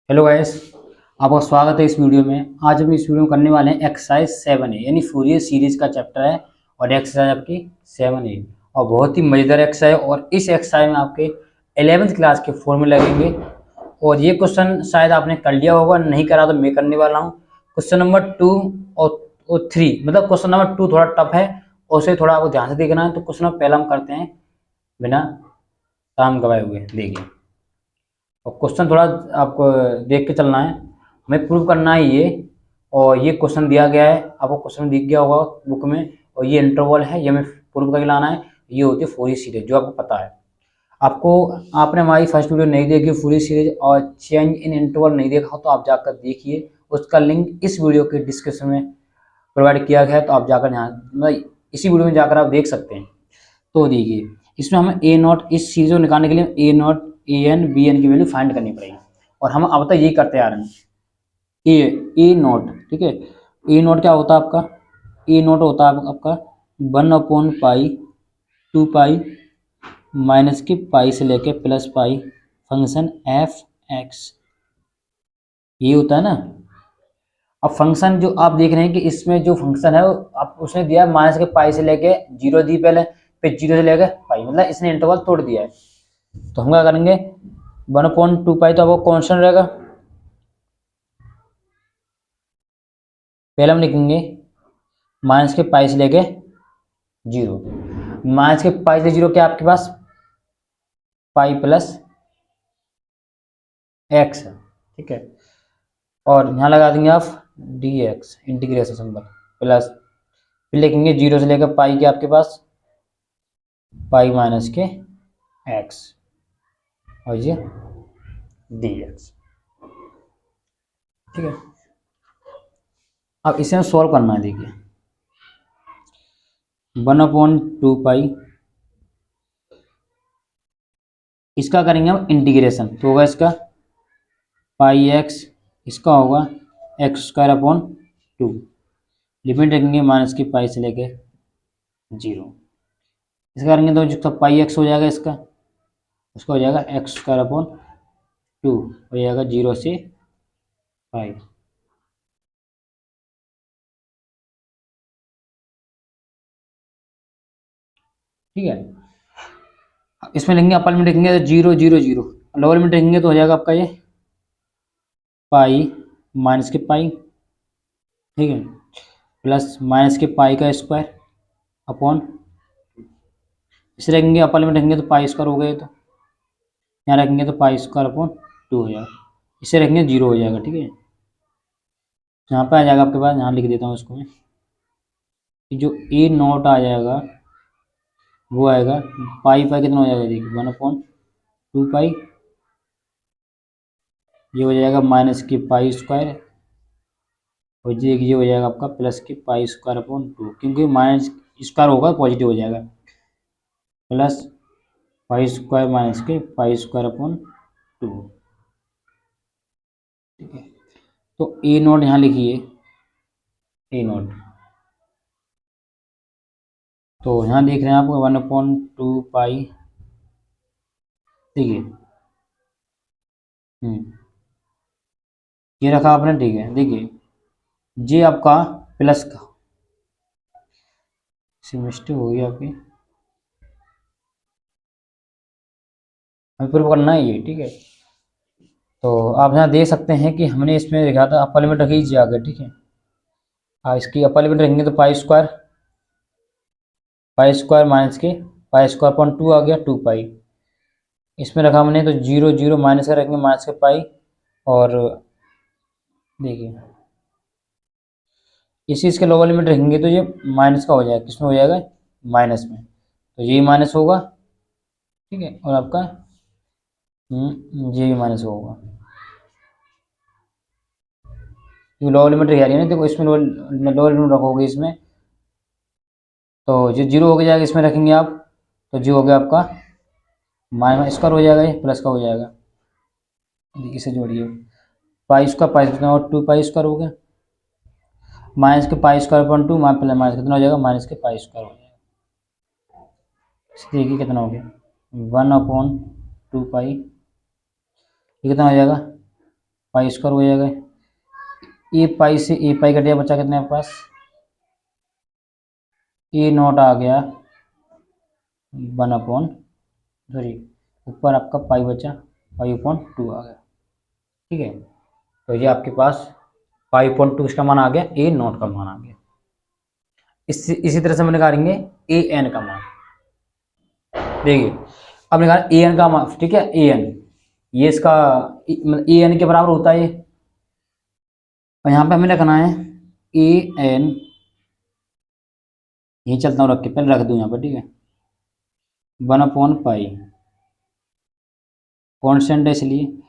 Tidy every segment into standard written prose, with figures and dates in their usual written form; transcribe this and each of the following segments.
Hello guys, आपका स्वागत है इस वीडियो में। आज हम इस वीडियो में करने वाले हैं एक्सरसाइज 7A यानी फूरियर सीरीज का चैप्टर है और एक्सरसाइज आपकी 7A और बहुत ही मजेदार एक्सरसाइज है। और इस एक्सरसाइज में आपके 11th क्लास के फॉर्मूले लगेंगे और ये क्वेश्चन शायद आपने कर लिया होगा, नहीं करा तो मैं करने वाला हूँ। क्वेश्चन नंबर 2 और 3, मतलब क्वेश्चन नंबर 2 थोड़ा टफ है और उसे थोड़ा आपको ध्यान से देखना है। तो क्वेश्चन नंबर पहला हम करते हैं बिना टाइम गवाए हुए। देखिए, और क्वेश्चन थोड़ा आपको देख के चलना है, हमें प्रूव करना है ये। और ये क्वेश्चन दिया गया है, आपको क्वेश्चन दिख गया होगा बुक में, और ये इंटरवल है, ये हमें प्रूव करके लाना है। ये होती है फूरियर सीरीज, जो आपको पता है। आपको आपने हमारी फर्स्ट वीडियो नहीं देखी फूरियर सीरीज और चेंज इन इंटरवल नहीं देखा हो तो आप जाकर देखिए, उसका लिंक इस वीडियो के डिस्क्रिप्शन में प्रोवाइड किया गया है, तो आप जाकर यहाँ मतलब इसी वीडियो में जाकर आप देख सकते हैं। तो देखिए, इसमें हमें ए नॉट, इस चीज़ को निकालने के लिए a not, a n, b n की वैल्यू फाइंड करनी पड़ेगी। और हम अब तक यही करते आ रहे हैं। ए नॉट, ठीक है। ए नॉट क्या होता है आपका? ए नॉट होता है आपका 1/पाई 2 पाई माइनस की पाई से लेके plus pi function F x, ये होता है ना। अब फंक्शन जो आप देख रहे हैं कि इसमें जो फंक्शन है वो आप उसने दिया माइनस के पाई से लेके जीरो दी पहले, फिर जीरो से लेके पाई, मतलब इसने इंटरवल तोड़ दिया है। तो हम क्या करेंगे, 1/2 पाई तो आपको कॉन्स्टेंट रहेगा। पहले हम लिखेंगे माइनस के पाई से लेके जीरो। माइनस के पाई से जीरो क्या आपके पास? पाई प्लस एक्स है, ठीक है। और यहाँ लगा देंगे आप D x, integration symbol plus, फिर लिखेंगे जीरो से लेकर पाई के आपके पास पाई माइनस के एक्स, और ये डी एक्स, ठीक है। अब इसे हम सॉल्व करना है। देखिए, 1/2 पाई, इसका करेंगे हम इंटीग्रेशन, तो होगा इसका पाई एक्स, इसका होगा x² लिमिट रखेंगे माइनस की पाई से लेके जीरो। इसका करेंगे तो जिसका पाई एक्स हो जाएगा, इसका उसका हो जाएगा x² हो जाएगा जीरो से पाई। ठीक है, इसमें लेंगे अपर लिमिट रखेंगे तो zero zero zero, lower limit रखेंगे तो हो जाएगा आपका ये पाई माइनस के पाई, ठीक है, प्लस माइनस के पाई का स्क्वायर अपॉन, इसे रखेंगे अपर लिमिट रखेंगे तो पाई स्क्वायर हो गए, तो यहाँ रखेंगे तो पाई स्क्वायर अपॉन 2 हो जाएगा, इसे रखेंगे जीरो हो जाएगा, ठीक है। यहाँ पे आ जाएगा आपके पास, यहाँ लिख देता हूँ इसको मैं, कि जो ए नॉट आ जाएगा वो आएगा पाई पाई कितना हो जाएगा, देखिए 1/2 पाई, ये हो जाएगा माइनस की पाई स्क्वायर, और ये हो जाएगा आपका प्लस की पाई स्क्वायर अपॉन 2, क्योंकि माइनस स्क्वायर होगा पॉजिटिव हो जाएगा, प्लस पाई स्क्वायर माइनस के पाई स्क्वायर अपॉन 2, ठीक है। तो ए नॉट यहाँ लिखिए, ए नॉट, तो यहाँ देख रहे हैं आप 1/2 पाई, ठीक है। ये रखा आपने, ठीक है। देखिए, ये आपका प्लस का मिस्टेक हो गई आपकी, हमें प्रूव करना है ये, ठीक है। तो आप यहाँ देख सकते हैं कि हमने इसमें लिखा था अपर लिमिट रखी जी आगे, ठीक है। हाँ, इसकी अपर लिमिट रखेंगे तो पाई स्क्वायर माइनस के पाई स्क्वायर अपॉन 2 आ गया 2 पाई, इसमें रखा हमने तो जीरो जीरो माइनस का रखेंगे माइनस के पाई, और देखिए इस चीज़ के लोअर लिमिट रखेंगे तो ये माइनस का हो जाएगा, किसमें हो जाएगा? माइनस में, तो ये माइनस होगा, ठीक है। और आपका ये भी माइनस होगा, क्योंकि लोअर लिमिट रह रही है ना, देखो इसमें लोअर लिमिट रखोगे इसमें तो ये जीरो हो जाएगा, इसमें रखेंगे आप तो जी हो गया आपका माइनस स्क्वायर हो जाएगा, ये प्लस का हो जाएगा, इसे जोड़िए पाई कितना और 2 पाई स्क्वायर हो गया, माइनस के पाई स्क्वायर अपॉन 2 माइनस कितना हो जाएगा, माइनस के पाई स्क्वायर हो जाएगा। देखिए कितना हो गया 1/2 पाई, ये कितना हो जाएगा पाई स्क्वायर हो जाएगा। ए पाई से ए पाई कट गया, बचा कितने आपके पास, ए नॉट आ गया 1/3, ऊपर आपका पाई बचा, पाई अपॉन 2 आ गया। ठीक है, तो ये आपके पास पाई अपॉन 2 इसका मान आ गया, ए नॉट का मान आ गया। इसी तरह से हम निकालेंगे ए एन का मान। देखिए अब निकाल ए एन का मान, ठीक है, ए एन ये इसका मतलब ए एन के बराबर होता है ये, और यहाँ पे हमें रखना है ए एन, यही चलता हूँ रख के, पहले रख दूँ यहाँ पर, ठीक है, 1/पाई कॉन्स्टेंट है इसलिए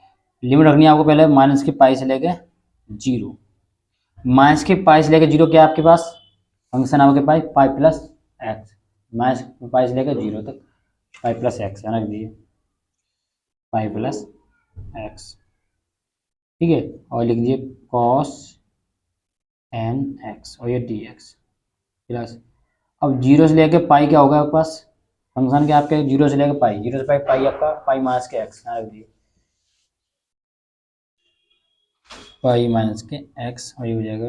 लिमिट रखनी है आपको पहले माइनस के पाई से लेके 0। माइनस के पाई से लेके 0 क्या है आपके पास, फंक्शन आपके pi pi plus x, minus pi से लेके 0 तक पाई प्लस एक्स है, रख दिए पाई प्लस एक्स। ठीक है, और लिख दिए कॉस एन एक्स और ये डी एक्स प्लस, अब 0 से लेके पाई क्या होगा आपके पास, फंक्शन क्या आपके 0 से लेके पाई, 0 से पाई पाई आपका पाई माइनस के एक्स, यहाँ रख दिए पाई माइनस के एक्स, और ये हो जाएगा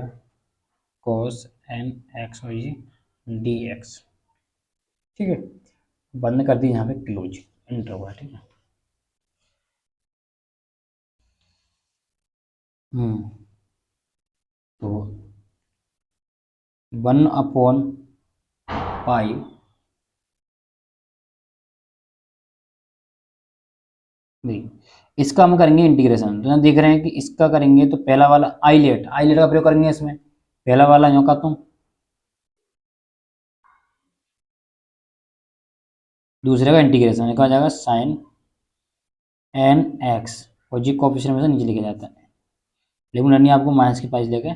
कॉस एन एक्स और ये डी एक्स। ठीक है, बंद कर दी यहाँ पे क्लोज, एंटर हुआ। ठीक है, तो 1/पाई नहीं, इसका हम करेंगे इंटीग्रेशन, तो यहाँ देख रहे हैं कि इसका करेंगे तो पहला वाला आईलेट आईलेट का प्रयोग करेंगे इसमें, पहला वाला यूँ का तुम, दूसरे का इंटीग्रेशन कहा जाएगा साइन एन एक्स, और जी कोफिशिएंट में से नीचे लिखा जाता है, लेकिन रखनी आपको माइनस के पास लेके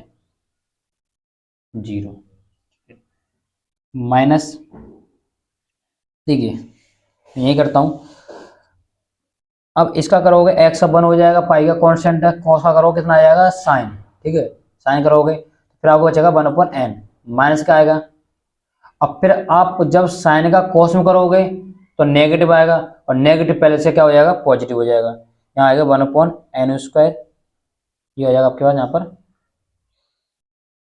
0 माइनस। देखिए यही करता हूँ, अब इसका करोगे एक्स का 1 हो जाएगा, पाई का कांस्टेंट है, कॉस का करोगे कितना आ जाएगा साइन, ठीक है, साइन करोगे फिर आपको बचेगा 1/n, माइनस का आएगा। अब फिर आप जब साइन का कॉस में करोगे तो नेगेटिव आएगा, और नेगेटिव पहले से क्या हो जाएगा पॉजिटिव हो जाएगा, यहाँ आएगा 1/n², ये हो जाएगा आपके पास यहाँ पर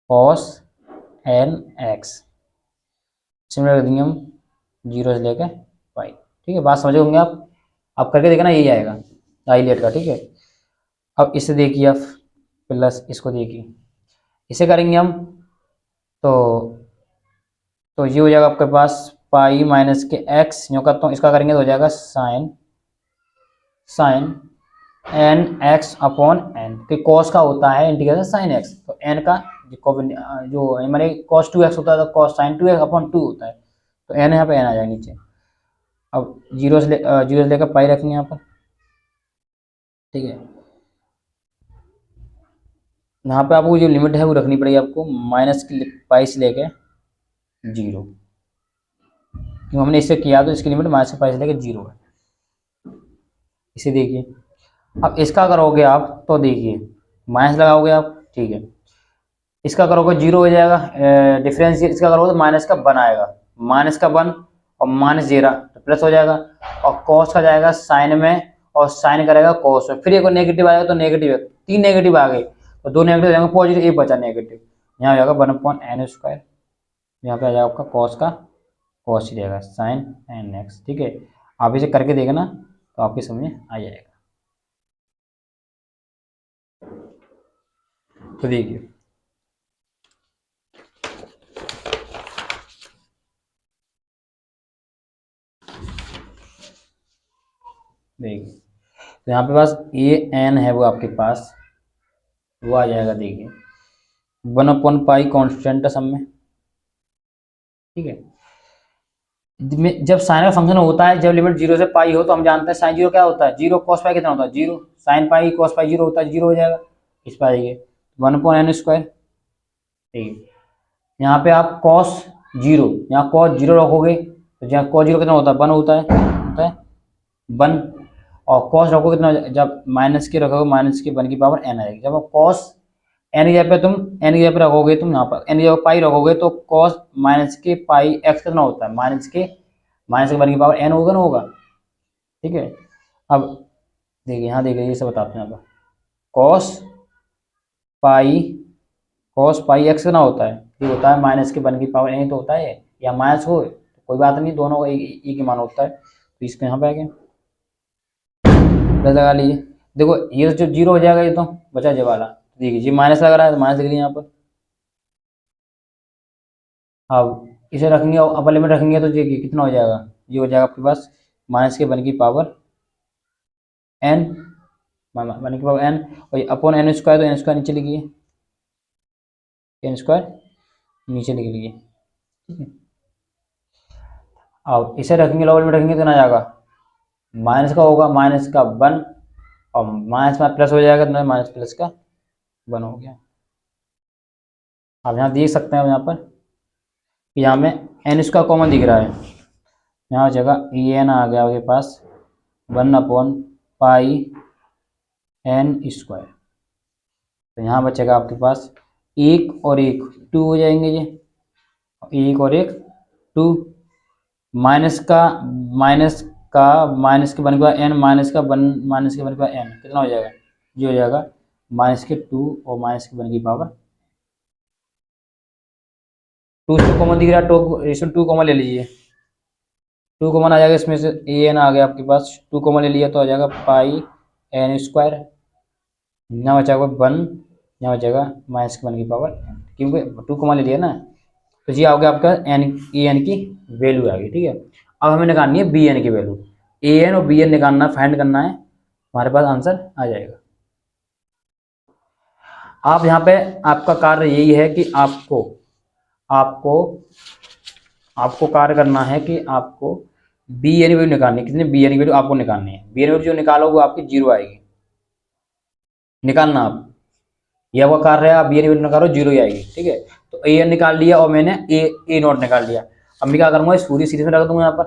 कॉस एन एक्स, सिमिलर कर देंगे हम 0 से लेकर पाई। ठीक है, बात समझ होंगे आप करके देखना यही आएगा आईलेट का। ठीक है, अब इसे देखिए आप प्लस इसको देखिए, इसे करेंगे हम तो ये हो जाएगा आपके पास पाई माइनस के एक्स, यूँ करता हूँ, इसका करेंगे तो हो जाएगा sine N x upon N, कि कॉस का होता है इंटीग्रेशन साइन एक्स, तो एन का जो हमारे कॉस 2x होता है तो कॉस साइन 2x अपॉन 2 होता है, तो एन यहाँ पे एन आ जाएगा नीचे। अब 0 से लेकर पाई रखेंगे यहाँ पर। ठीक है, यहाँ पे आपको जो लिमिट है वो रखनी पड़ेगी आपको माइनस की पाई से लेके 0, क्योंकि हमने इससे किया तो इसकी लिमिट माइनस की पाई से लेके 0 है। इसे देखिए, अब इसका करोगे आप तो देखिए माइनस लगाओगे आप, ठीक है, इसका करोगे 0 हो जाएगा, डिफरेंस इसका करोगे तो माइनस का 1 आएगा, माइनस का 1 और माइनस 0 तो प्लस हो जाएगा, और कॉस का जाएगा साइन में और साइन करेगा कॉस में, फिर एक नेगेटिव आएगा तो नेगेटिव है, 3 नेगेटिव आ गए तो 2 नेगेटिव जाएंगे पॉजिटिव, एक बचा नेगेटिव, यहाँ हो जाएगा 1/n², यहाँ पे आ जाएगा आपका कॉस का कॉस ही रहेगा साइन एन एक्स। ठीक है, आप इसे करके देखना तो आपकी समझ में आ जाएगा। तो देखिए तो यहाँ पे पास ए एन है वो आपके पास वो आ जाएगा, देखिए 1/पाई कॉन्स्टेंट है सब में। ठीक है, जब साइन का फंक्शन होता है, जब लिमिट 0 से पाई हो तो हम जानते हैं साइन 0 क्या होता है, 0 कॉस पाई कितना होता है 0, साइन पाई कॉस पाई 0 होता है, 0 हो जाएगा, इस पर आइए 1/n²। ठीक है, यहाँ पे आप कॉस 0, यहाँ कॉस 0 रखोगे तो यहाँ कॉस 0 कितना होता है 1 होता है 1, और कॉस रखोगे कितना, जब माइनस के रखोगे माइनस के 1 की पावर n आएगी, जब आप कॉस एन की जगह पे तुम एन की जगह पे रखोगे, तुम यहाँ पर एन की जगह पाई रखोगे तो कॉस माइनस के पाई एक्स कितना होता है माइनस के 1 की पावर n होगा ना, होगा। ठीक है, अब देखिए यहाँ देखिए ये सब बताते हैं, अब कॉस पाई एक्स कितना होता है, ये होता है माइनस के 1 की पावर n तो होता है, या माइनस हो तो कोई बात नहीं, दोनों का एक ही मान होता है, तो इसके यहाँ पे आ गया प्लस लगा लीजिए। देखो ये तो जो जीरो हो जाएगा, ये तो बचा जे वाला, देखिए ये माइनस लग रहा है तो माइनस लिख लीजिए यहाँ पर। अब इसे रखेंगे और अपर लिमिट रखेंगे तो ये कितना हो जाएगा, ये हो जाएगा आपके पास माइनस के 1 की पावर n, 1 की पावर n, और अपॉन n स्क्वायर, तो n स्क्वायर नीचे लिखिए, n स्क्वायर नीचे लिख लीजिए, ठीक है। अब इसे रखेंगे लोअर लिमिट रखेंगे तो ना जाएगा, माइनस का होगा माइनस का 1, और माइनस में प्लस हो जाएगा तो माइनस प्लस का 1 हो गया। आप यहाँ देख सकते हैं, यहाँ पर यहाँ में n इसका कॉमन दिख रहा है, यहाँ जगह ई एन आ गया आपके पास 1/पाई n स्क्वायर, तो यहाँ बचेगा आपके पास एक और एक 2 हो जाएंगे, ये एक और एक 2, माइनस के 1 का n, माइनस के 1 का n कितना हो जाएगा, ये हो जाएगा माइनस के 2 और माइनस के 1 की पावर 2 से कॉमन दिख रहा है, 2 इसमें 2 कॉमन ले लीजिए, 2 कॉमन आ जाएगा, इसमें से ए एन आ गया आपके पास, 2 कॉमन ले लिया तो आ जाएगा पाई n स्क्वायर, यहाँ बचाएगा 1, यहाँ बचेगा माइनस के 1 की पावर n, क्योंकि 2 कॉमन ले लिया ना, तो ये आ गया आपका एन, ए एन की वैल्यू आ गई, ठीक है। अब हमें निकालनी है बी एन की वैल्यू, ए एन और बी एन निकालना, फाइंड करना है, हमारे पास आंसर आ जाएगा। आप यहाँ पे आपका कार्य यही है कि आपको कार्य करना है कि आपको बी एन वैल्यू निकालनी है, कितनी बी एन वैल्यू आपको निकालनी है, बी एन वैल्यू जो निकालोगे आपकी 0 आएगी, निकालना आप, ये आपका कार्य है, आप बी एन वैल्यू निकालो 0 ही आएगी, ठीक है। तो ए एन निकाल लिया और मैंने ए नॉट निकाल लिया, अब मैं क्या करूँगा, इस फूरियर सीरीज में रख दूंगा, यहाँ पर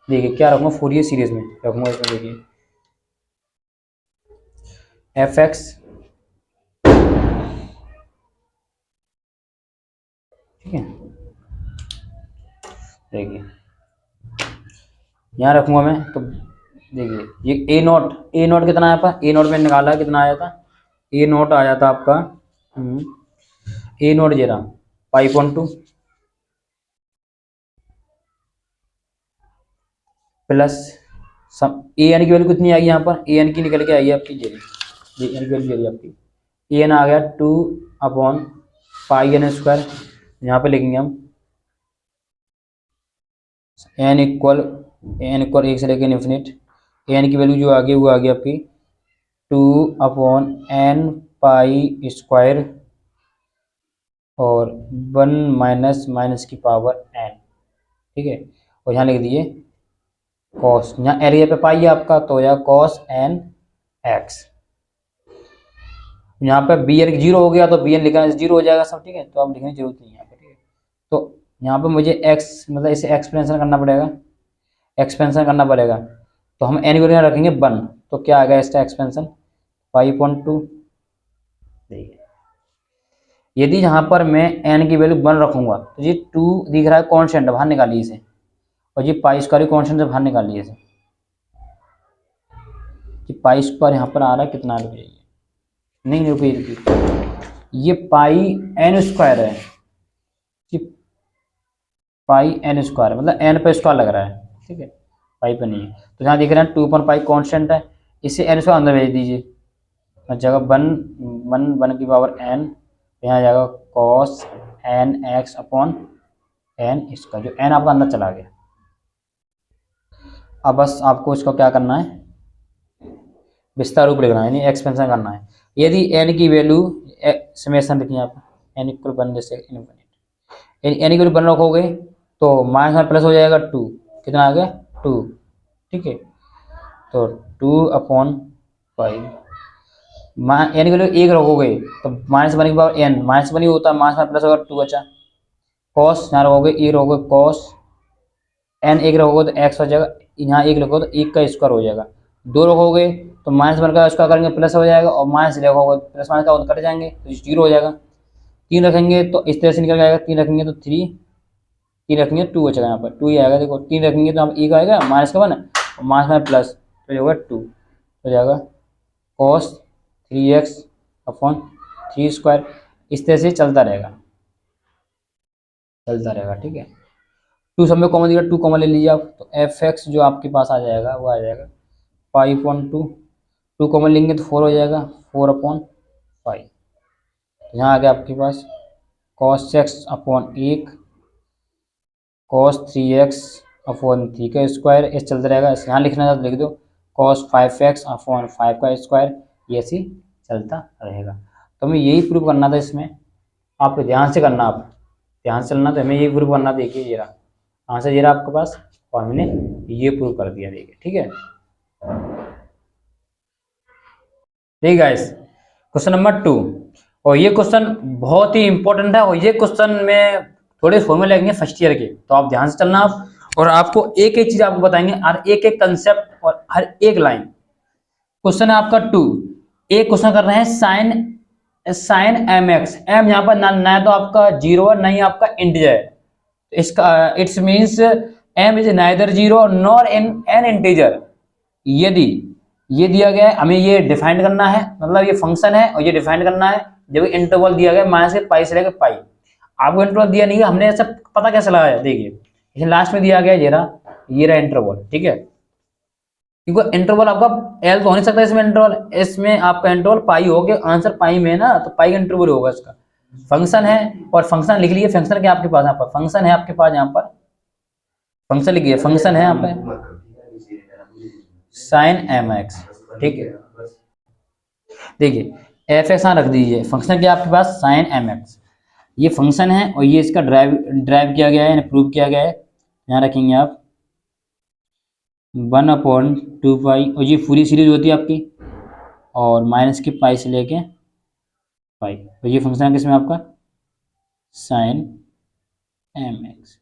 देखिए क्या रखूँगा, फूरियर सीरीज में रखूँगा, इसमें देखिए एफ एक्स, ठीक है, देखिए यहाँ रखूँगा मैं, तो देखिए ये ए नॉट कितना आया था, ए नॉट में निकाला कितना आया था, ए नॉट आया था आपका ए नॉट जे रहा 5.2 प्लस सम ए एन की वैल्यू कितनी आएगी, यहाँ पर ए एन की निकल के आएगी आपकी, ये एन की वैल्यू आपकी, ए एन आ गया 2/पाई n स्क्वायर, यहाँ पे लिखेंगे हम एन इक्वल 1 से लेकर इन्फिनिट, एन की वैल्यू जो आ गई वो आ गई आपकी 2/n पाई और 1 माइनस की पावर n, ठीक है। और यहाँ लिख दिए कॉस, यहाँ एरिया पे पाई है आपका, तो हो जाएगा कॉस n x, यहाँ पे बी एन 0 हो गया तो बी एन लिखना 0 हो जाएगा सब, ठीक है, तो अब लिखने की जरूरत नहीं है यहाँ पे, ठीक है। तो यहाँ पे मुझे x मतलब इसे एक्सपेंशन करना पड़ेगा, तो हम एन की वैल्यू रखेंगे 1, तो क्या आ गया इसका एक्सपेंशन 5.2, देखिए यदि यहाँ पर मैं n की वैल्यू 1 रखूंगा तो ये 2 दिख रहा है कॉन्स्टेंट, बाहर निकालिए इसे, और ये पाई स्क्वायर कॉन्स्टेंट से बाहर निकालिए इसे, कि पाई स्क्वायर यहाँ पर आ रहा है कितना, रुक जाइए, नहीं रुकिए, ये पाई n स्क्वायर है, कि पाई n स्क्वायर मतलब n पे स्क्वायर लग रहा है, ठीक है, पाई पे नहीं है, तो यहाँ दिख रहा है 2/पाई कॉन्स्टेंट है, इसे n स्क्वायर अंदर भेज दीजिए, जगह 1 की पावर n, यहाँ आ जाएगा cos n x upon n इसका, जो n आपका अंदर चला गया। अब बस आपको इसको क्या करना है, विस्तार रूप लिखना है, यानी एक्सपेंशन करना है। यदि n की वैल्यू समेशन लिखिए आप, n इक्वल 1 जैसे n की वैल्यू 1 रखोगे तो माइनस में प्लस हो जाएगा 2, कितना आ गया 2, ठीक है, तो 2/5 n की वैल्यू 1 रखोगे तो -1 की पावर n, -1 ही होता है, माइनस में प्लस होगा 2 बचा, कॉस यहाँ रखोगे e रखोगे कॉस n 1 रखोगे तो x हो जाएगा, यहाँ 1 रखोगे तो 1 का स्क्वायर हो जाएगा, 2 रखोगे तो -1 का स्क्वायर करेंगे प्लस हो जाएगा, और माइनस रखोगे प्लस माइनस का कट जाएंगे तो 0 हो जाएगा, 3 रखेंगे तो इस तरह से निकल जाएगा, 3 रखेंगे तो 3, 3 रखेंगे 2 बचेगा, यहाँ पर 2 ही आएगा, देखो 3 रखेंगे तो हम 1 आएगा माइनस का 1 और माइनस में प्लस तो होगा 2 हो जाएगा, कॉस 3x/3², इस तरह से चलता रहेगा, ठीक है। 2 सब में कॉमन दिया, 2 कॉमन ले लीजिए आप, तो fx जो आपके पास आ जाएगा वो आ जाएगा पाई/2, 2 कॉमन लेंगे तो 4 हो जाएगा, 4/पाई। यहाँ आ गया आपके पास cos x/1 cos 3x/3 का स्क्वायर, ऐसे चलता रहेगा। यहाँ लिखना है तो लिख दो cos 5x/5 का स्क्वायर, ये ऐसे चलता रहेगा। तो हमें यही प्रूव करना था इसमें, आप ध्यान से करना, आप ध्यान से चलना, तो हमें यही प्रूव करना। देखिए ये रहा आंसर, ये रहा आपके पास, और हमने ये प्रूव कर दिया। देखिए ठीक है, ठीक गाइस, क्वेश्चन नंबर 2, और ये क्वेश्चन बहुत ही इंपॉर्टेंट है, और ये क्वेश्चन में थोड़े फॉर्मूले लगेंगे फर्स्ट ईयर के, तो आप ध्यान से चलना आप, और आपको एक एक चीज आपको बताएंगे और एक एक कंसेप्ट और हर एक लाइन। क्वेश्चन है आपका 2, एक क्वेश्चन कर रहे हैं साइन mx, m यहाँ पर ना तो आपका जीरो है, ना ही आपका इंटीजर है, इसका it's means m is neither zero nor N integer. यदि ये दिया गया है, हमें ये डिफाइन करना है, मतलब ये फंक्शन है और ये डिफाइन करना है, जब इंटरवल दिया गया माइनस के पाई से लेकर पाई, आपको इंटरवल दिया नहीं है, हमने ऐसा पता कैसे लगाया, देखिए लास्ट में दिया गया ये रहा इंटरवल, ठीक है, क्योंकि इंटरवल आपका एल तो हो नहीं सकता इसमें, इसमें आपका इंटरवल पाई हो गया, आंसर पाई में है ना, तो पाई का इंटरवल होगा इसका। फंक्शन है, और फंक्शन लिख लीजिए, फंक्शन क्या आपके पास यहाँ पर फंक्शन है, आपके पास यहाँ पर फंक्शन लिखिए, फंक्शन है यहाँ पे साइन mx, ठीक है। देखिए एफ एक्स यहाँ रख दीजिए, फंक्शन क्या आपके पास साइन mx, ये फंक्शन है और ये इसका ड्राइव किया गया है, प्रूव किया गया है। यहाँ रखेंगे आप 1/2 पाई, और ये पूरी सीरीज होती है आपकी, और माइनस के पाई से लेके पाई, तो ये फंक्शन है किसमें आपका साइन mx।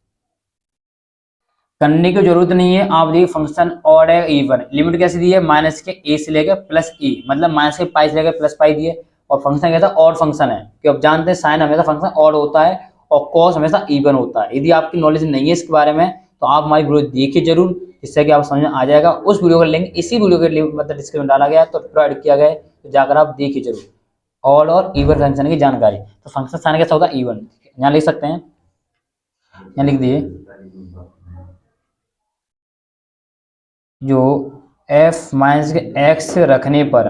करने की जरूरत नहीं है, आप देखिए फंक्शन ऑड है इवन, लिमिट कैसे दी है माइनस के ए से लेकर प्लस ई, मतलब माइनस के पाई से लेकर प्लस पाई दिए, और फंक्शन कैसा ऑड फंक्शन है, कि आप जानते हैं साइन हमेशा फंक्शन ऑड होता है और कॉस हमेशा इवन होता है। यदि आपकी नॉलेज नहीं है इसके बारे में तो आप हमारी वीडियो देखिए जरूर, जिससे कि आप समझ में आ जाएगा। उस वीडियो का लिंक इसी वीडियो के लिए मतलब डिस्क्रिप्शन में डाला गया है, तो प्रोवाइड किया गया है, तो जाकर आप देखिए जरूर ऑड और इवन फंक्शन की जानकारी। तो फंक्शन साइन कैसा होता है इवन, यहाँ लिख सकते हैं, यहाँ लिख दिए जो f माइनस के x रखने पर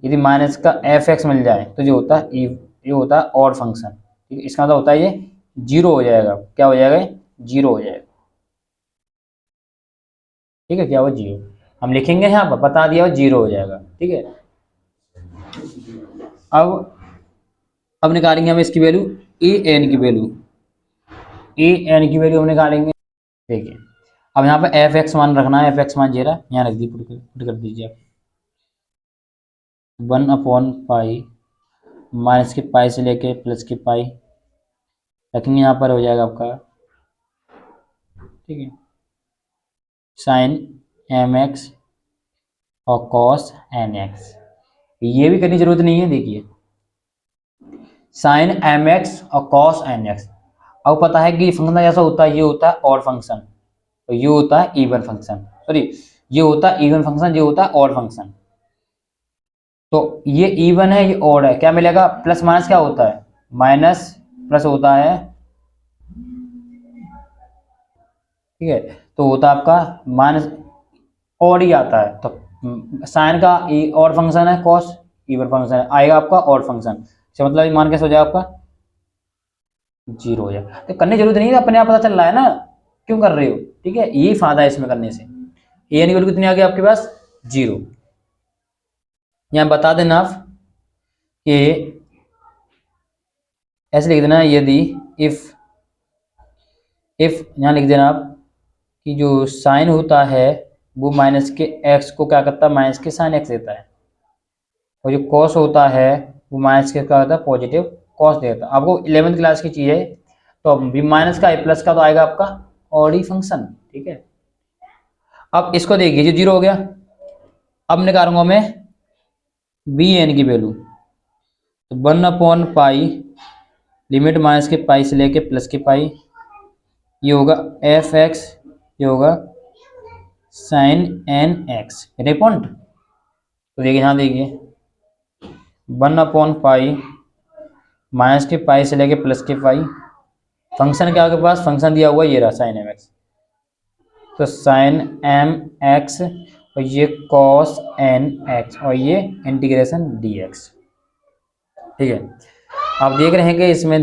यदि माइनस का एफ एक्स मिल जाए तो जो होता है ये होता है ऑड फंक्शन, ठीक है। इसका मतलब होता है ये जीरो हो जाएगा, क्या हो जाएगा जीरो हो जाएगा, ठीक है, क्या वो जीरो हम लिखेंगे यहाँ पर, बता दिया वो जीरो हो जाएगा, ठीक है। अब निकालेंगे हम इसकी वैल्यू ए एन की वैल्यू, हम निकालेंगे। देखिए अब यहाँ पे एफ एक्स मान रखना है, एफ एक्स मान जीरा यहाँ रख दी, पुट कर दीजिए आप 1/पाई माइनस के पाई से लेके प्लस के पाई रखेंगे, यहाँ पर हो जाएगा आपका, ठीक है, साइन mx और कॉस nx। ये भी करनी जरूरत नहीं है, देखिए साइन mx और कॉस nx, अब पता है कि फंक्शन जैसा होता है, ये होता है ऑड फंक्शन, तो ये होता है इवन फंक्शन, सॉरी ये होता है इवन फंक्शन, ये होता है ऑड फंक्शन। तो ये इवन है, ये ऑड है, क्या मिलेगा प्लस माइनस क्या होता है माइनस प्लस होता है, ठीक है, तो होता है आपका माइनस ऑड ही आता है, तो साइन का ऑड फंक्शन है, कॉस इवन फंक्शन है, आएगा आपका ऑड फंक्शन, इसका मतलब मान कैसे हो जाएगा आपका जीरो हो जाएगा। तो करने की जरूरत नहीं है, अपने आप पता चल रहा है ना क्यों कर रहे हो, ठीक है, यही फायदा है इसमें करने से। ए एन वैल्यू कितनी आ गई आपके पास जीरो, यहाँ बता देना आप कि ऐसे लिख देना, यदि इफ यहाँ लिख देना आप कि जो साइन होता है वो माइनस के एक्स को क्या करता है माइनस के साइन एक्स देता है, और जो कॉस होता है वो माइनस के क्या होता है पॉजिटिव कॉस देता है। आपको 11th क्लास की चीज़ है, तो अब माइनस का प्लस का तो आएगा आपका ऑड ही फंक्शन, ठीक है। अब इसको देखिए जो जीरो हो गया, अब निकालूंगा मैं बी एन की वैल्यू, तो 1/पाई लिमिट माइनस के पाई से लेके प्लस के पाई, ये होगा एफ एक्स, ये होगा साइन एन एक्स, पॉइंट। तो देखिए यहाँ देखिए 1/पाई माइनस के पाई से लेके प्लस के पाई। फंक्शन क्या आपके पास, फंक्शन दिया हुआ ये रहा साइन एम एक्स, तो साइन एम एक्स और ये कॉस एन एक्स और ये इंटीग्रेशन डी एक्स। ठीक है, आप देख रहे हैं कि इसमें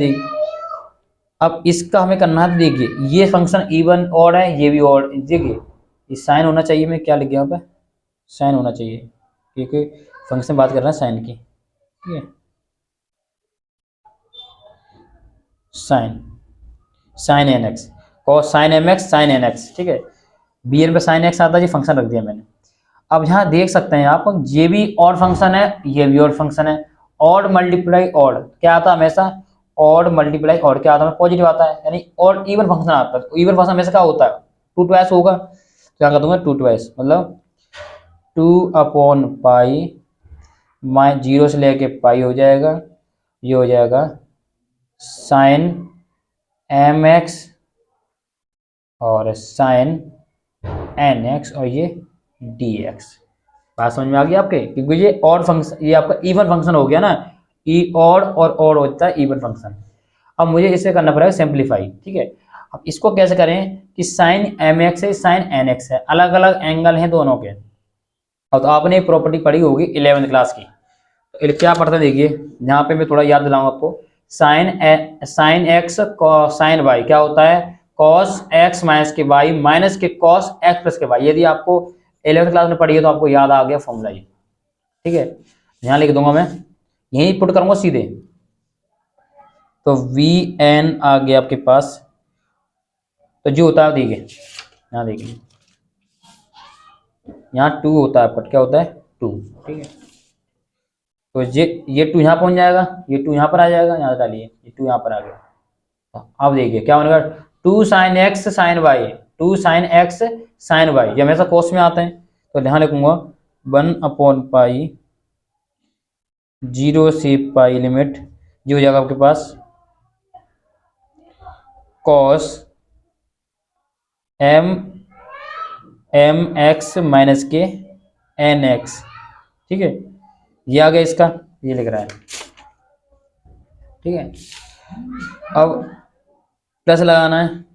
अब इसका हमें करना है। देखिए ये फंक्शन इवन ऑड है, ये भी ऑड। देखिए ये साइन होना चाहिए, मैं क्या लिख गया यहाँ पे, साइन होना चाहिए, क्योंकि फंक्शन बात कर रहे हैं साइन की। ठीक है, sine sine N X cos sine M X sine N x. ठीक है, बी एन पे साइन एक्स आता है, ये फंक्शन रख दिया मैंने। अब यहाँ देख सकते हैं आप, ये भी ऑड फंक्शन है, ये भी ऑड फंक्शन है। ऑड मल्टीप्लाई ऑड क्या आता है हमेशा, ऑड मल्टीप्लाई ऑड क्या आता है, पॉजिटिव आता है, यानी ऑड इवन फंक्शन आता है। इवन फंक्शन हमेशा क्या होता है, टू ट्वाइस होगा, तो क्या कर दूंगा टू ट्वाइस, मतलब 2/पाई माइ 0 से लेके पाई हो जाएगा, ये हो जाएगा साइन एम एक्स और साइन एन एक्स और ये डी एक्स। बात समझ में आ गई आपके, क्योंकि ये ऑड फंक्शन, ये आपका इवन फंक्शन हो गया ना, ई ऑड और ऑड होता है इवन फंक्शन। अब मुझे इसे करना पड़ेगा सिंप्लीफाई। ठीक है, अब इसको कैसे करें कि साइन एम एक्स है साइन एन एक्स है, अलग अलग एंगल हैं दोनों के। और तो आपने प्रॉपर्टी पढ़ी होगी 11वीं क्लास की, तो क्या पढ़ते देखिए, यहाँ पे मैं थोड़ा याद दिलाऊं आपको। साइन एक्स साइन वाई क्या होता है, कॉस एक्स माइनस के वाई माइनस के कॉस एक्स प्लस के वाई। यदि आपको 11वीं क्लास में पढ़ी है तो आपको याद आ गया फॉर्मूला ये। ठीक है, यहाँ लिख दूंगा मैं, यही पुट करूंगा सीधे, तो वी एन आ गया आपके पास, तो जो होता है देखिए, यहाँ देखिए, यहाँ 2 होता है, पट क्या होता है 2। ठीक है, तो ये 2 यहाँ पहुंच जाएगा, ये 2 यहाँ पर आ जाएगा, यहाँ डालिए, ये 2 यहाँ पर आ गया। तो अब देखिए क्या बनेगा, 2 sine X sine Y, 2 sine X sine Y, ये हमेशा कोस में आते हैं, तो यहाँ लिखूंगा 1/पाई 0 से पाई लिमिट, जो हो जाएगा आपके पास कॉस एम एक्स माइनस के एन एक्स। ठीक है, ये आ गया इसका, ये लिख रहा है। ठीक है, अब प्लस लगाना है,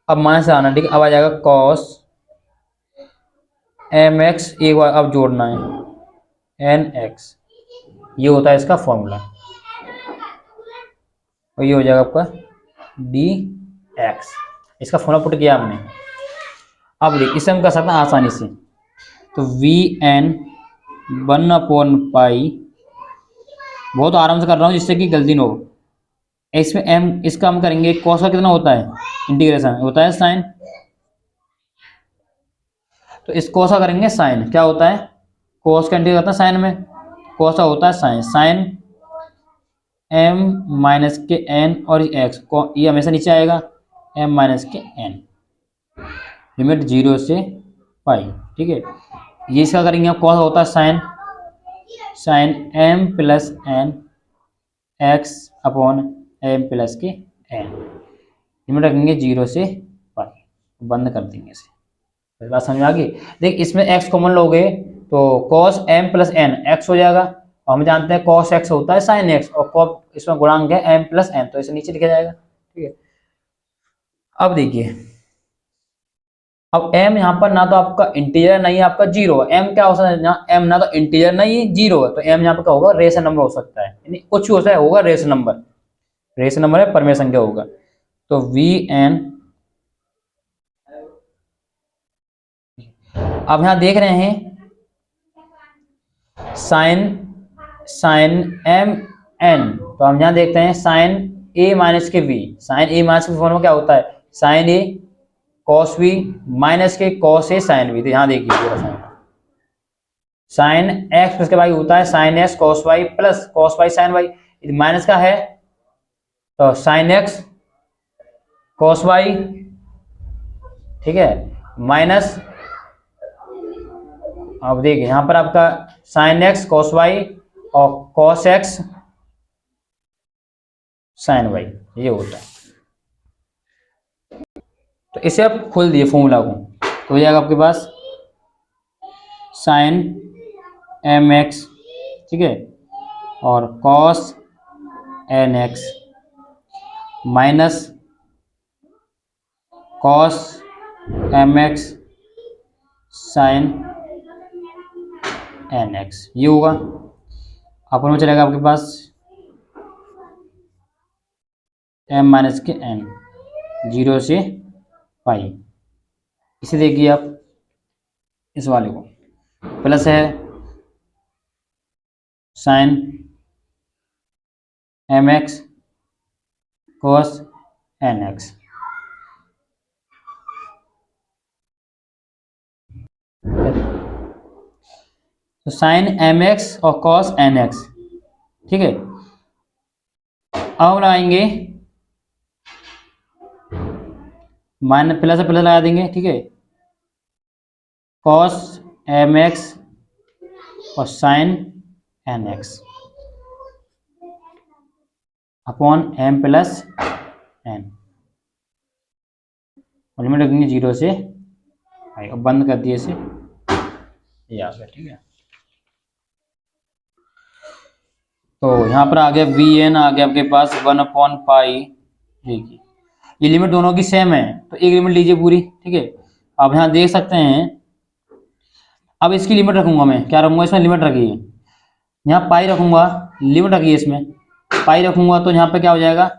अब माइनस आना। ठीक है, अब आ जाएगा कॉस एम एक्स, एक बार अब जोड़ना है एन एक्स, ये होता है इसका फॉर्मूला, और ये हो जाएगा आपका डी एक्स। इसका फॉर्मूला पुट किया हमने। अब देख इसे हम कर सकते हैं आसानी से, तो वी एन 1/पाई, बहुत आराम से कर रहा हूँ जिससे कि गलती ना हो। इसमें एम, इसका हम करेंगे कॉस का कितना होता है, इंटीग्रेशन होता है साइन, तो इस कॉस का करेंगे साइन, क्या होता है कॉस का इंटीग्रेशन होता है साइन में, कॉस का होता है साइन, साइन एम माइनस के एन और एक्स, ये हमेशा नीचे आएगा, एम माइनस के एन, लिमिट 0 से पाई। ठीक है, ये इसका करेंगे कॉस होता है sine, sine M plus N x upon M plus के एन, लिमिट रखेंगे 0 से पाई, बंद कर देंगे इसे। बात समझ में आ गई। देख इसमें एक्स कॉमन लोगे तो cos M plus N X हो जाएगा, और हम जानते हैं कॉस एक्स होता है साइन एक्स, और कॉस इसमें गुणांक है एम प्लस एन, तो इसे नीचे लिखा जाएगा। ठीक है, अब देखिए, अब m यहाँ पर ना तो आपका इंटीजर नहीं है, आपका जीरो है। m क्या हो सकता है, ना m ना तो इंटीजर नहीं है जीरो है, तो m यहाँ पर क्या होगा रेशन नंबर हो सकता है, यानी कुछ हो सकता है, होगा रेशन नंबर, रेशन नंबर है परमेय संख्या होगा। तो वी एन, अब यहाँ देख रहे हैं साइन साइन एम एन, तो हम यहाँ देखते हैं साइन ए माइनस के वी, साइन ए माइनस के फॉर्म में क्या होता है sine A cos V minus के कॉस ए साइन वी। तो यहाँ देखिए साइन एक्स प्लस के वाई होता है sine X cos Y plus cos Y sine Y, minus का है तो साइन एक्स कॉस वाई, ठीक है, माइनस, अब देखिए यहां पर आपका साइन एक्स कॉस वाई और कॉस एक्स साइन वाई, ये होता है। तो इसे आप खोल दिए फॉर्मूला को, तो हो जाएगा आपके पास साइन एम एक्स, ठीक है, और cos N X minus cos M X sine N X, ये होगा। अपन में चलेगा आपके पास एम माइनस के एन, 0 से पाई। इसे देखिए आप, इस वाले को प्लस है sine M X cos N X, तो साइन एम एक्स और कॉस एन एक्स, ठीक है। अब लगाएंगे माइनस, प्लस से प्लस लगा देंगे, ठीक है। कॉस एम एक्स और sine N x upon M plus N, limit रखेंगे 0 से पाई, अब बंद कर दिए इसे, ये आ गया, ठीक है। तो यहाँ पर आ गया वी एन, आ गया आपके पास 1/पाई। देखिए ये लिमिट दोनों की सेम है, तो एक लिमिट लीजिए पूरी, ठीक है। अब यहाँ देख सकते हैं, अब इसकी लिमिट रखूंगा मैं, क्या रखूंगा इसमें, लिमिट रखिए, यहाँ पाई रखूंगा, लिमिट रखिए इसमें पाई रखूंगा, तो यहाँ पे क्या हो जाएगा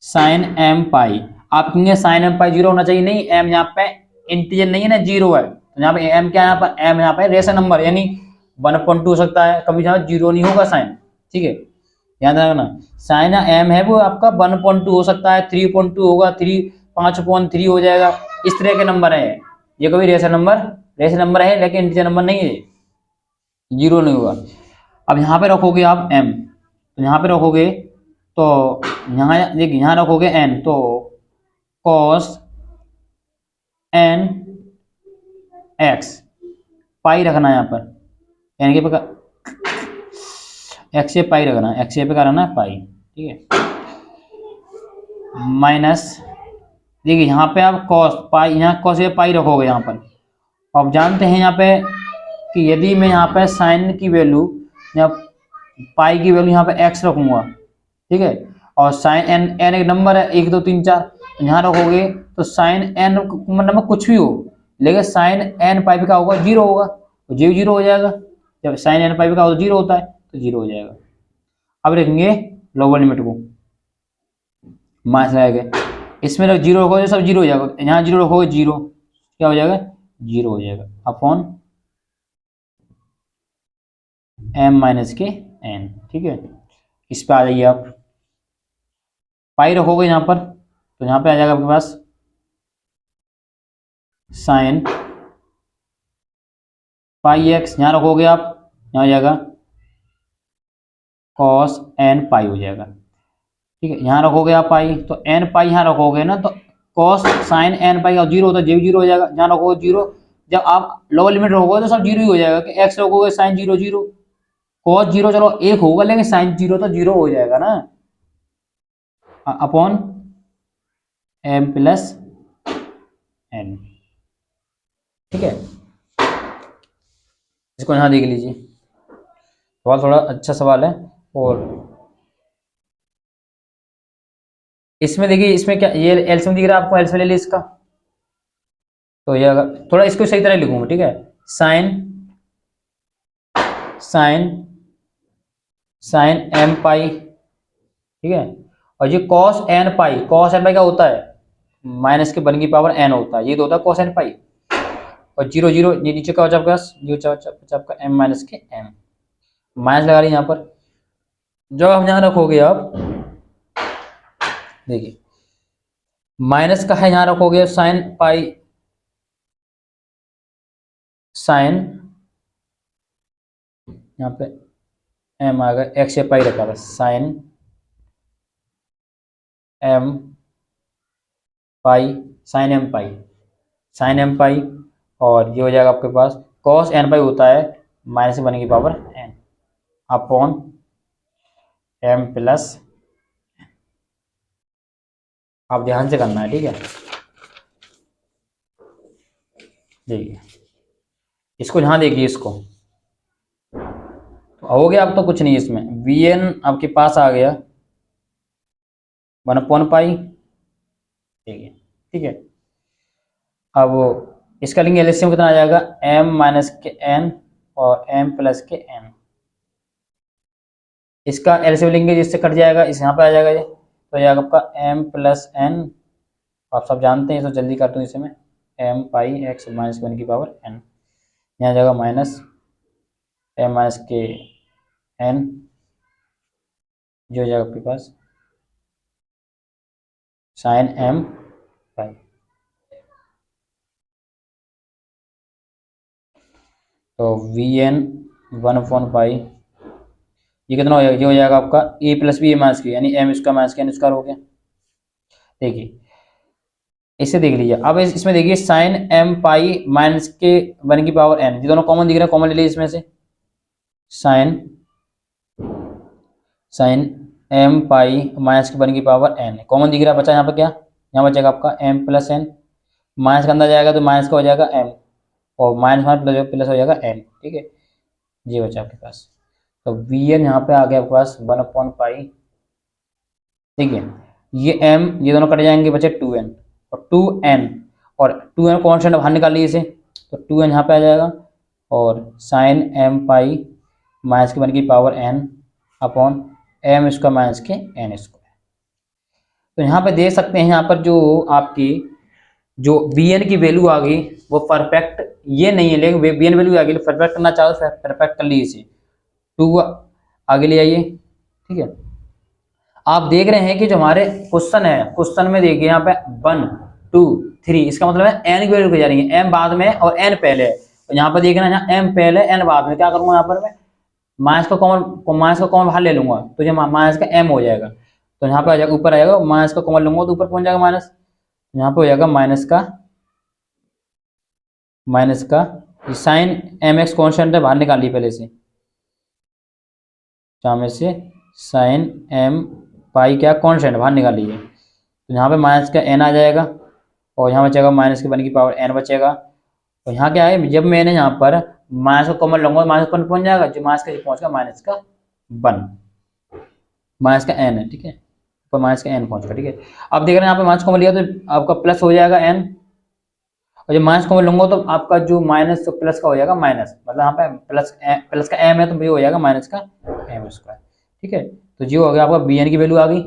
साइन एम पाई। आप कहेंगे साइन एम पाई 0 होना चाहिए, नहीं, एम यहाँ पे इंटीजर नहीं है ना, 0 है, तो यहाँ पे एम क्या है, यहाँ पर एम यहाँ पे रेशनल नंबर, यानी 1/2 हो सकता है, कभी यहाँ 0 नहीं होगा साइन, ठीक है। ध्यान रखना, साइन एम है वो आपका 1/2 हो सकता है, 3/2 होगा, 5/3 हो जाएगा, इस तरह के नंबर है ये, कभी रेशनल नंबर है, लेकिन इंटीजर नंबर नहीं है, 0 नहीं होगा। अब यहाँ पे रखोगे आप m, तो यहाँ पे रखोगे, तो यहाँ देखिए यहाँ रखोगे n, तो cos n x पाई रखना है यहाँ पर, n के पे x से पाई रखना है, x पे का रखना है पाई, ठीक है। माइनस देखिए यहाँ पे आप cos पाई, यहाँ cos से पाई रखोगे यहाँ पर। अब जानते हैं यहाँ पे कि यदि मैं यहाँ पे साइन की वैल्यू, यहाँ पाई की वैल्यू यहाँ पे x रखूंगा, ठीक है, और साइन एन, एन एक नंबर है 1 2 3 4, यहाँ रखोगे तो साइन एन नंबर कुछ भी हो, लेकिन साइन एन पाई का होगा 0 होगा, तो 0 हो जाएगा, जब साइन एन पाई का 0 होता है तो 0 हो जाएगा। अब रखेंगे लोअर लिमिट को, माइनस लगाएंगे, इसमें 0 रखोगे सब 0 हो जाएगा, यहाँ 0 रखोगे 0 क्या हो जाएगा, 0 हो जाएगा, अपॉन एम माइनस के एन, ठीक है। इस पे आ जाइए आप, पाई रखोगे यहाँ पर, तो यहाँ पे आ जाएगा आपके पास साइन पाई एक्स, यहाँ रखोगे आप, यहाँ हो जाएगा कॉस एन पाई हो जाएगा, ठीक है। यहाँ रखोगे आप पाई, तो एन पाई यहाँ रखोगे ना, तो कॉस साइन एन पाई का 0 होता है, जो 0 हो जाएगा, जहाँ रखोगे 0, जब आप लोअर लिमिट रखोगे तो सब 0 ही हो जाएगा, कि एक्स रखोगे साइन 0 0, कॉस 0 चलो 1 होगा, लेकिन साइन 0 तो 0 हो जाएगा ना, अपॉन एम प्लस एन, ठीक है। इसको यहाँ देख लीजिए, सवाल थोड़ा अच्छा सवाल है। और इसमें देखिए, इसमें क्या ये एलसीएम दिख रहा है आपको, एलसीएम ले लीजिए इसका, तो ये अगर थोड़ा इसको सही तरह लिखूंगा, ठीक है, sine sign sine M pi, ठीक है, और ये कॉस एन पाई, कॉस एन पाई क्या होता है, माइनस के 1 की पावर एन होता है, ये तो होता है कॉस एन पाई, और 0 0 ये नीचे का हो जाएगा आपका एम माइनस के एम, माइनस लगा रही यहाँ पर। जब हम यहाँ रखोगे आप देखिए, माइनस का है, यहाँ रखोगे साइन पाई, साइन यहाँ पे एम आ गया, एक्स से पाई रखा था, साइन एम पाई, साइन एम पाई, साइन एम पाई, और ये हो जाएगा आपके पास कॉस एन पाई होता है माइनस 1 की power N, upon M plus, आप ध्यान से करना है, ठीक है। देखिए इसको यहाँ देखिए, इसको तो हो गया, अब तो कुछ नहीं है इसमें, वी एन आपके पास आ गया 1/पाई, ठीक है, ठीक है। अब इसका लेंगे एलसीएम, कितना आ जाएगा, m माइनस के n और m प्लस के n। इसका एलसीएम लेंगे जिससे कट जाएगा, इस यहाँ पे आ जाएगा ये, तो ये आपका m प्लस n, आप सब जानते हैं, तो जल्दी कर दूँ इसे मैं, m पाई x माइनस 1 की पावर n, यहाँ आ जाएगा माइनस m माइनस के n, जो हो जाएगा आपके पास साइन m पाई। तो वी एन 1/पाई, ये कितना हो जाएगा, ये हो जाएगा आपका a plus B A minus के, यानी m स्क्वायर माइनस के n स्क्वायर हो गया। देखिए इसे देख लीजिए, अब इसमें देखिए साइन m पाई माइनस के 1 की पावर n, ये दोनों कॉमन दिख रहे हैं, कॉमन ले लीजिए इसमें से, साइन m पाई माइनस के 1 की पावर n कॉमन दिख रहा है, बचा यहाँ पर क्या, यहाँ बचेगा आपका m प्लस n, माइनस का अंदर जाएगा तो माइनस का हो जाएगा m, और माइनस माइनस प्लस हो जाएगा n, ठीक है, ये बचा आपके पास। तो वी एन यहाँ पे आ गया आपके पास 1/पाई, ठीक है, ये m ये दोनों कट जाएंगे, बचे 2n और 2n, और 2n कॉन्स्टेंट बाहर निकाल लीजिए इसे, तो 2n यहाँ पे आ जाएगा, और साइन m पाई माइनस के 1 की power n upon m square minus के n स्क्वायर। तो यहाँ पे देख सकते हैं, यहाँ पर जो आपकी जो bn की वैल्यू आ गई वो परफेक्ट ये नहीं है, लेकिन bn वैल्यू आ गई, परफेक्ट करना चाहो तो परफेक्ट कर लीजिए इसे, 2 आगे ले आइए, ठीक है। आप देख रहे हैं कि जो हमारे क्वेश्चन है, क्वेश्चन में देखिए यहाँ पे 1 2 3, इसका मतलब है n की वैल्यू जा रही है, m बाद में और n पहले है, तो यहाँ पर देख रहे हैं यहाँ m पहले n बाद में, क्या करूंगा यहाँ पर मैं माइनस का कॉमन बाहर ले लूंगा, तो ये माइनस का m हो जाएगा, तो यहाँ पे आ जाएगा, ऊपर आ जाएगा, माइनस का कॉमन लूंगा तो ऊपर पहुंच जाएगा माइनस, यहाँ पे हो जाएगा माइनस का साइन एम एक्स कॉन्स्टेंट है, बाहर निकालिए पहले से, जहाँ में से साइन m पाई क्या कॉन्स्टेंट बाहर निकालिए, तो यहाँ पे माइनस का n आ जाएगा, और यहाँ बचेगा माइनस के 1 की पावर n बचेगा, और यहाँ क्या है, जब मैंने यहाँ पर माइनस का कॉमन लूंगा माइनस पर पहुंच जाएगा, जो माइनस का पहुंच गया माइनस का 1, माइनस का n है, ठीक है, पर माइनस का n पहुंच गया, ठीक है। अब देख रहे हैं यहाँ पे माइनस कॉमन लिया तो आपका प्लस हो जाएगा n, और जब माइनस कॉमन लूंगा तो आपका जो माइनस तो प्लस का हो जाएगा माइनस, मतलब यहाँ पे प्लस का m है तो ये हो जाएगा माइनस का m स्क्वायर, ठीक है। तो जो हो गया आपका bn की वैल्यू आ गई।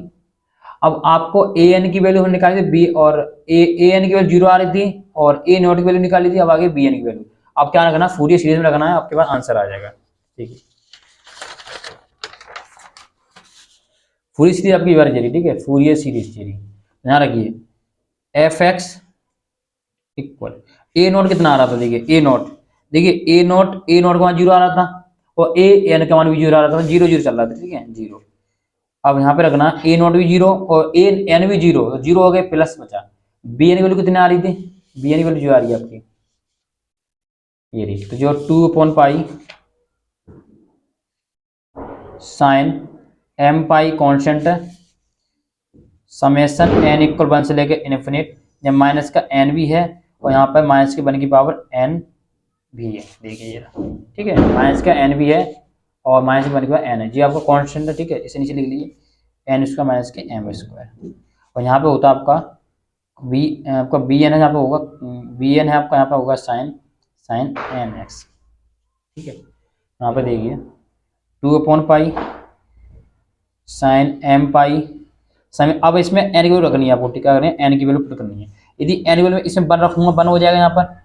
अब आपको an की वैल्यू निकाली थी, b और an की वैल्यू 0 आ रही थी, और a नॉट की वैल्यू निकाली थी, अब आगे bn की वैल्यू, अब क्या रखना, फूरियर सीरीज में रखना है, आपके पास आंसर आ जाएगा, ठीक है। फूरियर सीरीज आपकी बार चली, ठीक है, फूरियर सीरीज चली, ध्यान रखिए एफ एक्स इक्वल ए नोट कितना आ रहा था, देखिए ए नोट, देखिए ए नोट का मान 0 आ रहा था, और ए एन का मान भी 0 आ रहा था, 0 0 चल रहा था, ठीक है 0। अब यहाँ पे रखना ए नोट भी 0 और ए एन भी 0, तो 0 हो गए, प्लस बचा, बी एन की वैल्यू कितनी आ रही थी, बी एन की वैल्यू जो आ रही है आपकी ये रही, तो जो 2/पाई साइन m पाई कॉन्स्टेंट है, समेशन n इक्वल 1 से लेके इनफिनिट, जब माइनस का n भी है, और यहाँ पर माइनस के 1 की पावर n भी है, देखिए ये रहा, ठीक है, माइनस का n भी है और माइनस के 1 की पावर n है, जी आपका कांस्टेंट है, ठीक है, इसे नीचे लिख लीजिए n स्क्वायर माइनस के m स्क्वायर, और यहाँ पे होता है आपका आपका बी एन है, यहाँ पे होगा बी एन है आपका, यहाँ पे होगा साइन n x, ठीक है। यहाँ पे देखिए 2/पाई साइन m पाई साइन, अब इसमें n की वैल्यू रखनी है आपको, ठीक है, n की वैल्यू पुट करनी है, यदि n की वैल्यू इसमें 1 रखूंगा 1 हो जाएगा, यहाँ पर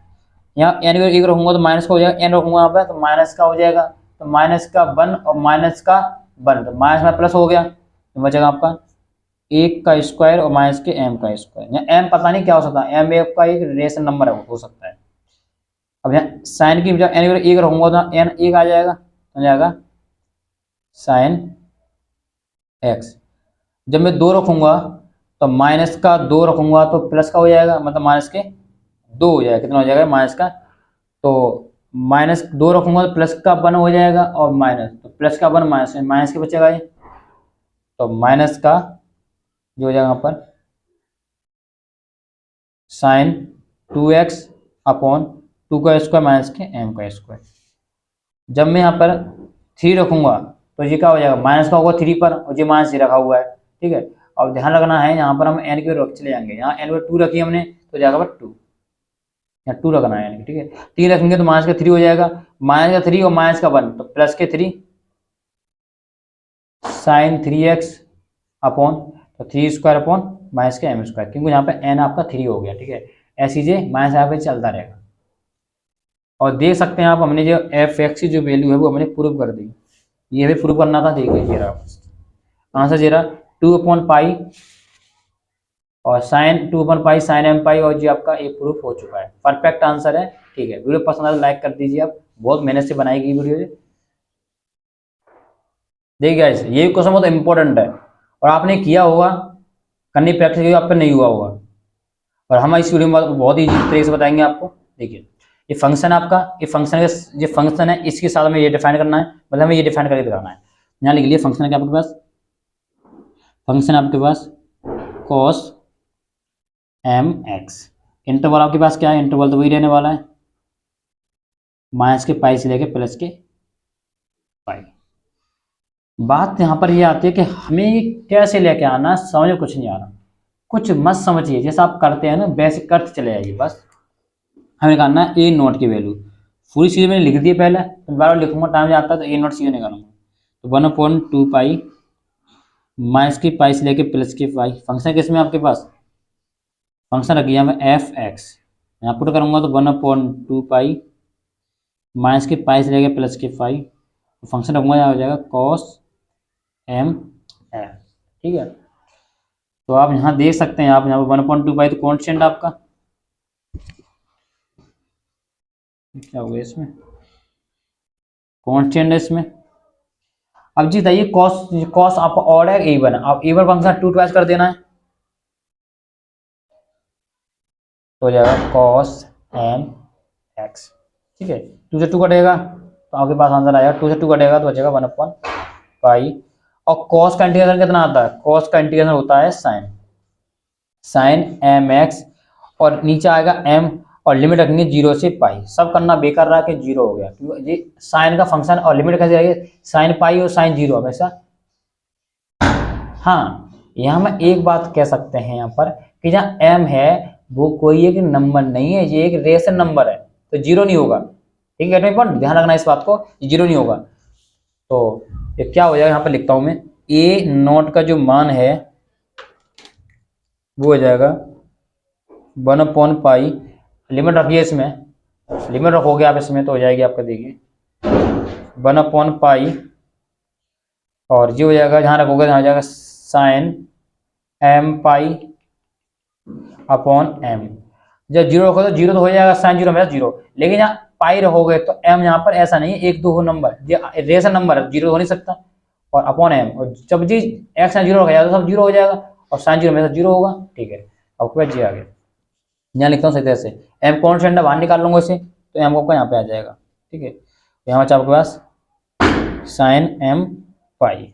यहाँ n की वैल्यू 1 रखूंगा तो माइनस का हो जाएगा, n रखूंगा यहाँ पर तो माइनस का हो जाएगा, तो माइनस का 1 और माइनस का 1, तो माइनस में प्लस हो गया, तो बचेगा आपका 1 का स्क्वायर और माइनस के m का स्क्वायर, यहाँ m पता नहीं क्या हो सकता है, m का एक रेशन नंबर है, हो सकता है। अब यहाँ साइन की जब n की वैल्यू 1 रखूंगा तो n 1 आ जाएगा, तो जाएगा साइन x, जब मैं 2 रखूंगा तो माइनस का 2 रखूंगा तो प्लस का हो जाएगा, मतलब माइनस के 2 हो जाएगा, कितना हो जाएगा माइनस का, तो माइनस 2 रखूंगा तो प्लस का 1 हो जाएगा, और माइनस तो प्लस का 1 माइनस माइनस के बचेगा ये, तो माइनस का जो हो जाएगा यहाँ पर साइन 2x अपॉन 2 का स्क्वायर माइनस के m का स्क्वायर, जब मैं यहाँ पर 3 रखूंगा तो ये क्या हो जाएगा, माइनस का होगा 3 पर, और ये माइनस रखा हुआ है, ठीक है। अब ध्यान रखना है यहाँ पर हम n की रख चले जाएंगे, यहाँ n पर 2 रखी हमने तो जाएगा पर 2, यहाँ 2 रखना है n की, ठीक है। 3 रखेंगे तो माइनस का 3 हो जाएगा, माइनस का 3 और माइनस का 1 तो प्लस के 3 साइन 3x अपॉन, तो 3 स्क्वायर अपॉन माइनस के m स्क्वायर, क्योंकि यहाँ पे n आपका 3 हो गया, ठीक है। ऐसी जे माइनस यहाँ पे चलता रहेगा। और देख सकते हैं आप, हमने जो एफ एक्स की जो वैल्यू है वो हमने प्रूव कर दी, ये भी प्रूव करना था, देखिए ये रहा आंसर, ये रहा 2/पाई और साइन 2/पाई साइन m पाई, और ये आपका एक प्रूफ हो चुका है, परफेक्ट आंसर है, ठीक है। वीडियो पसंद आए तो लाइक कर दीजिए, आप बहुत मेहनत से बनाई गई वीडियो। देखिए गाइस, ये क्वेश्चन बहुत इंपॉर्टेंट है और आपने किया होगा, करनी प्रैक्टिस की, आप पे नहीं हुआ होगा, और हम इस वीडियो में बहुत ईजी तरीके से बताएंगे आपको। देखिए ये फंक्शन आपका, ये फंक्शन ये फंक्शन है, इसके साथ में ये डिफाइन करना है, मतलब हमें ये डिफाइन करके दिखाना है। यहाँ लिख लिए फंक्शन है क्या आपके पास, फंक्शन आपके पास cos mx, इंटरवल आपके पास क्या है, इंटरवल तो वही रहने वाला है, माइनस के पाई से लेके प्लस के पाई। बात यहाँ पर ये आती है कि हमें कैसे लेके आना, समझ में कुछ नहीं आ रहा, कुछ मत समझिए, जैसा आप करते हैं ना वैसे करते चले जाइए बस। हमें निकालना है ए नोट की वैल्यू, पूरी चीज़ मैंने लिख दी पहले, तो बार बार लिखूंगा टाइम जाता है, तो ए नोट सीधे निकालूंगा, तो 1/2 पाई माइनस की पाई से लेके प्लस की पाई, फंक्शन किस में आपके पास, फंक्शन रखिए हमें एफ एक्स, यहाँ पुट करूँगा तो 1/2 पाई माइनस की पाई से लेके प्लस की पाई, फंक्शन रखूँगा यहाँ हो जाएगा कॉस एम एफ, ठीक है। तो आप यहाँ देख सकते हैं, आप यहाँ पर 1/2 पाई तो कॉन्स्टेंट आपका क्या हो गया, इसमें कॉन्स्टेंट है इसमें। अब जी बताइए कॉस, कॉस आपका ऑड है इवन, आप इवन फंक्शन 2 ट्वाइस कर देना है तो हो जाएगा कॉस एम एक्स, ठीक है। 2 से 2 कटेगा तो आपके पास आंसर आएगा, 2 से 2 कटेगा तो बचेगा 1/पाई, और कॉस का इंटीग्रेशन कितना आता है, कॉस का इंटीग्रेशन होता है साइन, साइन एम एक्स, और नीचे आएगा m, और लिमिट रखेंगे 0 से पाई, सब करना बेकार रहा कि 0 हो गया, क्योंकि ये साइन का फंक्शन और लिमिट कैसे रहेगी, साइन पाई और साइन 0 हमेशा। हाँ, यहाँ मैं एक बात कह सकते हैं यहाँ पर कि जहाँ m है वो कोई एक नंबर नहीं है, ये एक रेशन नंबर है, तो 0 नहीं होगा, ठीक है। पर ध्यान रखना इस बात को, 0 नहीं होगा। तो ये क्या हो जाएगा, यहाँ पर लिखता हूँ मैं, ए नोट का जो मान है वो हो जाएगा 1/पाई, लिमिट रखिए इसमें, लिमिट रखोगे आप इसमें तो हो जाएगी आपका, देखिए 1/पाई, और ये हो जाएगा, जहाँ रखोगे यहाँ हो जाएगा sine M pi upon M, जब 0 रखो तो 0 तो हो जाएगा, साइन 0 हमेशा 0, लेकिन यहाँ पाई रखोगे तो m यहाँ पर ऐसा नहीं है 1 2 नंबर, ये रेशन नंबर है, 0 हो नहीं सकता, और अपॉन m, और जब जी x यहाँ 0 रखा जाएगा तो सब 0 हो जाएगा, और साइन 0 हमेशा 0 होगा, ठीक है। आपके पास जी आ गया, यहाँ लिखता हूँ सही तरह से, m कॉन्स्टेंट है, बाहर निकाल लूंगा इसे तो m आपका यहाँ पे आ जाएगा, ठीक है। यहाँ बचा आपके पास साइन m पाई,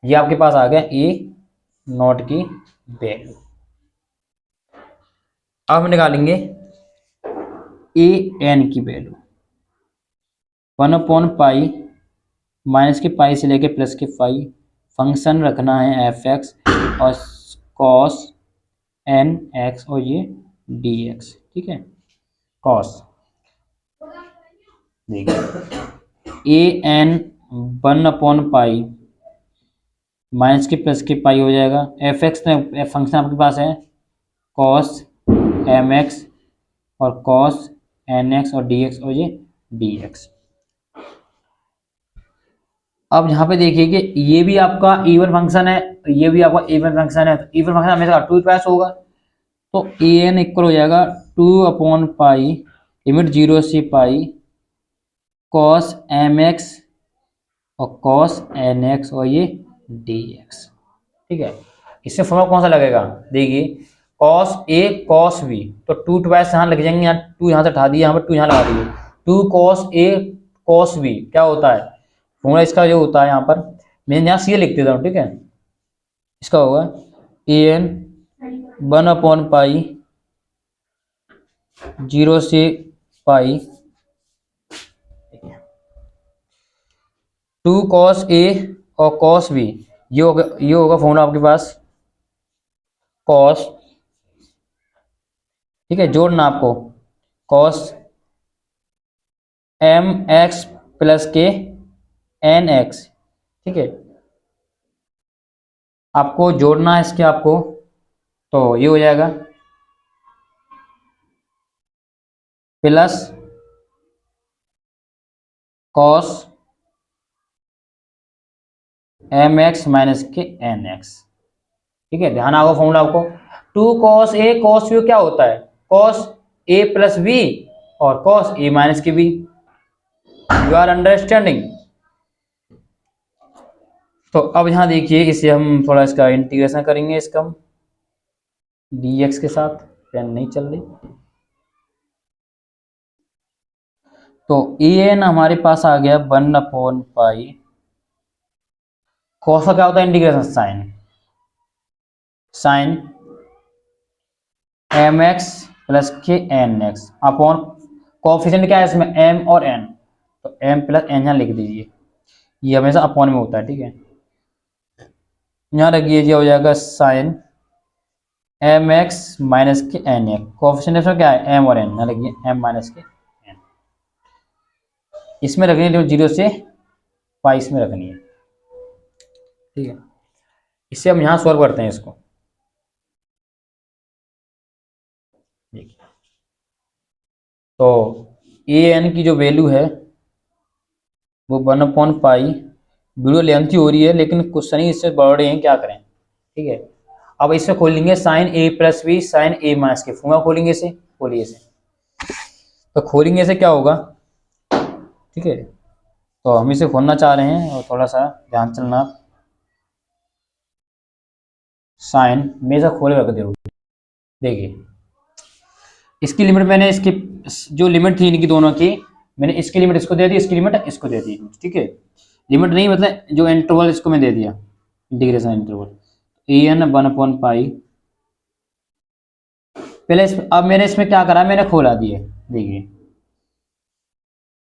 ये आपके पास आ गया ए नॉट की वैल्यू। अब हम निकालेंगे ए एन की वैल्यू, 1/पाई माइनस के पाई से लेके प्लस के पाई, फंक्शन रखना है एफ एक्स और कॉस एन एक्स और ये डी एक्स, ठीक है। कॉस देखिए ए एन 1/पाई माइनस के प्लस के पाई हो जाएगा, एफ एक्स फंक्शन आपके पास है कॉस एम एक्स और कॉस एन एक्स और डी एक्स और ये डी एक्स। अब यहाँ पे देखिए कि ये भी आपका इवन फंक्शन है, ये भी आपका इवन फंक्शन है, तो इवन फंक्शन हमेशा 2 ट्वाइस होगा, तो ए एन इक्वल हो जाएगा 2/पाई लिमिट 0 से पाई कॉस एम एक्स और कॉस एन एक्स और ये डी एक्स, ठीक है। इससे फॉर्मूला कौन सा लगेगा, देखिए कॉस ए कॉस बी, तो 2 ट्वाइस यहाँ लग जाएंगे, यहाँ 2 यहाँ से हटा दिए, यहाँ पर 2 यहाँ लगा दिए, 2 कॉस ए कॉस बी क्या होता है, फॉर्मूला इसका जो होता है यहाँ पर मैं यहाँ सी लिख देता हूँ, ठीक है। इसका होगा ए एन 1/पाई 0 से पाई टू कॉस ए और कॉस बी, ये होगा फॉर्मूला आपके पास कॉस, ठीक है, जोड़ना आपको कॉस एम एक्स प्लस के एन एक्स, ठीक है, आपको जोड़ना है इसके आपको, तो ये हो जाएगा plus cos M x minus के एन एक्स, ठीक है, ध्यान आओ फॉर्मूला आपको, two cos A cos B क्या होता है, कॉस ए प्लस बी और कॉस ए माइनस के बी, यू आर अंडरस्टैंडिंग। तो अब यहां देखिए, इसे हम थोड़ा इसका इंटीग्रेशन करेंगे, इसका हम dx के साथ, पेन नहीं चल रही, तो ए एन हमारे पास आ गया 1/पाई, कॉस का क्या होता है integration, sine M x plus के एन एक्स अपॉन, कोफिशिएंट क्या है इसमें m और n, तो m प्लस n यहाँ लिख दीजिए, ये हमेशा अपॉन में होता है, ठीक है, यहाँ रखिए, ये हो जाएगा साइन एम एक्स माइनस के एन एक्स, कोफिशिएंट इसमें क्या है m और n, यहाँ रखिए m माइनस के n, इसमें रखनी है 0 से पाई, इसमें रखनी है, ठीक है, इससे हम यहाँ सॉल्व करते हैं इसको, देखिए, तो ए एन की जो वैल्यू है वो 1/पाई, वीडियो लेंथी हो रही है लेकिन क्वेश्चन ही इससे बड़े हैं, क्या करें, ठीक है, अब इसे खोलेंगे sign A plus B sign A minus के, फॉर्मूला खोलेंगे इसे, खोलिए इसे, तो खोलेंगे इसे क्या होगा, ठीक है, तो हम इसे खोलना चाह रहे हैं और थोड़ा सा ध्यान चलना, साइन में इसे खोले रख दे, देखिए इसकी लिमिट मैंने, इसकी जो लिमिट थी इनकी दोनों की, मैंने इसकी लिमिट इसको दे दी, इसकी लिमिट इसको दे दी, ठीक है, लिमिट नहीं मतलब जो इंटरवल इसको मैं दे दिया, इंटीग्रेशन इंटरवल, ए एन 1/पाई, पहले अब मैंने इसमें क्या करा, मैंने खोला दिए, देखिए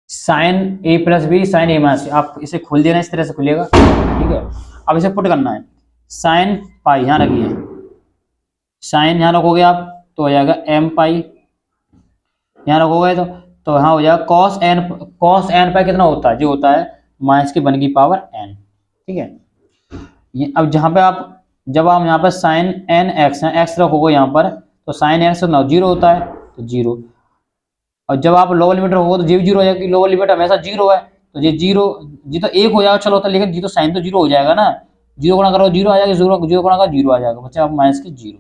sign A plus B sign A minus, आप इसे खोल देना, इस तरह से खुलेगा, ठीक है, अब इसे पुट करना है, साइन पाई यहाँ रखिए, साइन यहाँ रखोगे आप तो हो जाएगा एम पाई, यहाँ रखोगे तो यहाँ हो जाएगा कॉस एन पाई कितना होता है, जो होता है माइनस की 1 की पावर n, ठीक है, ये अब जहाँ पे आप, जब आप यहाँ पर साइन एन एक्स एक्स रखोगे यहाँ पर, तो साइन एक्स ना 0 होता है, तो 0, और जब आप लोअर लिमिट रखोगे तो 0 हो जाएगी, लोअर लिमिट हमेशा 0 है, तो ये 0 जी तो 1 हो जाएगा, चलो होता है, लेकिन जी तो साइन तो 0 हो जाएगा ना, 0 गुणा करो 0 आ जाएगा, 0 गुणा करो 0 आ जाएगा, बच्चे आप माइनस की 0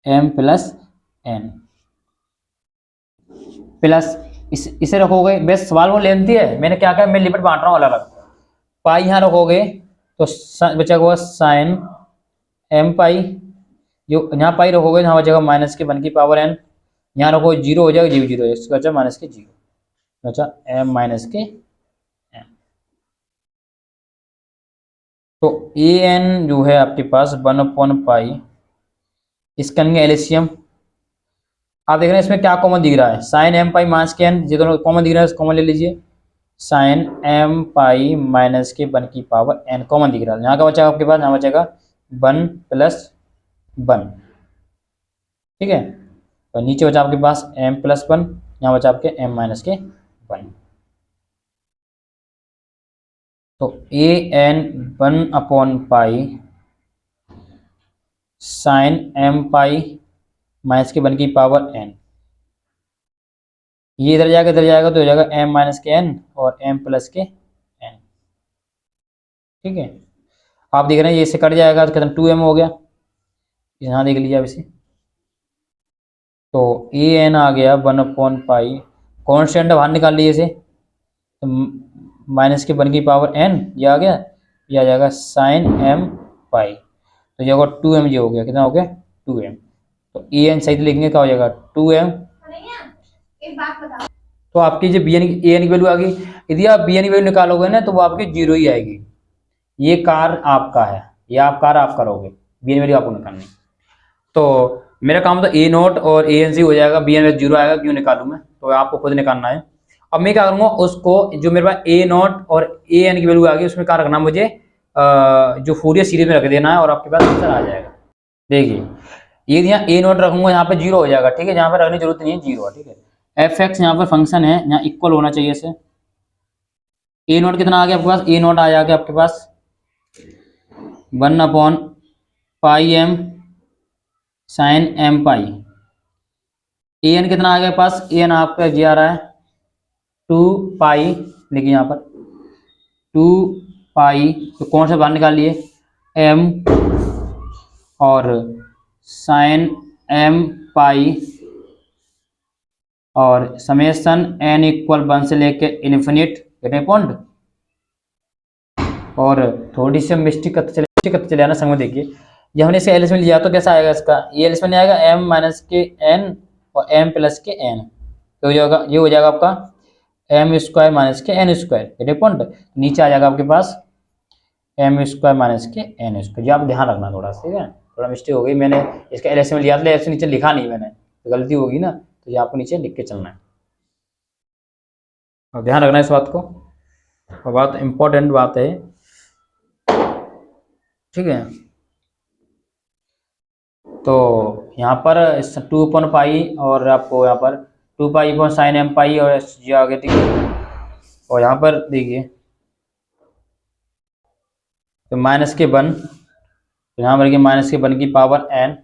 m प्लस n प्लस इसे रखोगे, बस सवाल वो लेंथी है, मैंने क्या कहा, मैं लिमिट बांट रहा हूँ अलग अलग, पाई यहाँ रखोगे तो बचेगा साइन एम पाई, जो यहाँ पाई रखोगे यहाँ बचेगा माइनस के 1 की पावर n, यहाँ रखो 0 हो जाएगा, 0 0 इसका बचा माइनस के 0, बचा m माइनस के n, तो ए एन जो है आपके पास 1/पाई, इसका एलसीएम आप देख रहे हैं, इसमें क्या कॉमन दिख रहा है, साइन एम पाई माइनस के एन, ये दोनों कॉमन दिख रहा है, कॉमन ले लीजिए, साइन एम पाई माइनस के 1 की पावर n कॉमन दिख रहा है, यहाँ का बचेगा आपके पास, यहाँ बचेगा 1 प्लस 1, ठीक है, और नीचे बचा आपके पास m प्लस 1, यहाँ बचा आपके m माइनस के 1, तो ए एन 1/पाई साइन एम पाई माइनस के 1 की पावर n, ये इधर जाएगा तो हो जाएगा m माइनस के n और m प्लस के n, ठीक है, आप देख रहे हैं ये इससे कट जाएगा तो कितना 2m हो गया, यहाँ देख लीजिए आप इसे, तो ए एन आ गया 1/पाई, कॉन्स्टेंट बाहर निकाल लीजिए इसे, तो माइनस के 1 की पावर n, ये आ गया, ये आ जाएगा साइन m पाई, तो ये होगा 2m, ये हो गया, कितना हो गया 2m, तो ए एन सही लिखेंगे क्या हो जाएगा 2m, एक बात बता, तो आपकी जो बी एन की वैल्यू आ गई, यदि आप बी एन की वैल्यू निकालोगे ना तो वो आपकी 0 ही आएगी, ये कार आपका है, ये आप कार आप करोगे, बी एन वैल्यू आपको निकालनी, तो मेरा काम तो ए नोट और ए एन सी हो जाएगा, बी एन वैल्यू 0 आएगा, क्यों निकालूं मैं, तो आपको खुद निकालना है, अब मैं क्या करूंगा, उसको जो मेरे पास ए नॉट और ए एन की वैल्यू आ गई उसमें क्या रखना मुझे, जो फूरियर सीरीज में रख देना है और आपके पास आंसर आ जाएगा। देखिए ये यहाँ ए नॉट रखूंगा, यहाँ पे जीरो हो जाएगा, ठीक है, यहाँ पर रखने की जरूरत नहीं है, जीरो है, ठीक है। एफ एक्स यहाँ पर फंक्शन है, यहाँ इक्वल होना चाहिए इसे। ए नॉट कितना आ गया आपके पास, ए नॉट आ जाएगा आपके पास 1/πm sign M pi. A N कितना आ गया पास, ए एन आपका जी आ रहा है 2 पाई, देखिए यहाँ पर 2 पाई, तो कौन सा बाहर निकाल लिए एम, और साइन एम पाई, और समेशन एन इक्वल 1 से लेके इन्फिनिट पॉइंट। और थोड़ी सी मिस्टेक करते चले आना संग में। देखिए जब हमने इसे एलिस में लिया तो कैसा आएगा इसका, ये एलिस में आएगा m माइनस के n और m प्लस के n, तो ये हो जाएगा आपका m स्क्वायर माइनस के n स्क्वायर पॉइंट, नीचे आ जाएगा आपके पास m स्क्वायर माइनस के n स्क्वायर। ये आप ध्यान रखना थोड़ा, ठीक है, थोड़ा मिस्टेक हो गई, मैंने इसका एलिस में लिया था, एलिस नीचे लिखा नहीं मैंने, तो गलती होगी ना, तो ये आपको नीचे लिख के चलना है, और ध्यान रखना इस बात को, और बात इंपॉर्टेंट बात है, ठीक है। तो यहाँ पर 2/पाई और आपको यहाँ पर 2 पाई साइन एम पाई और ये आ गया, ठीक है। और यहाँ पर देखिए तो माइनस के 1, तो यहाँ पर देखिए माइनस के 1 की पावर n,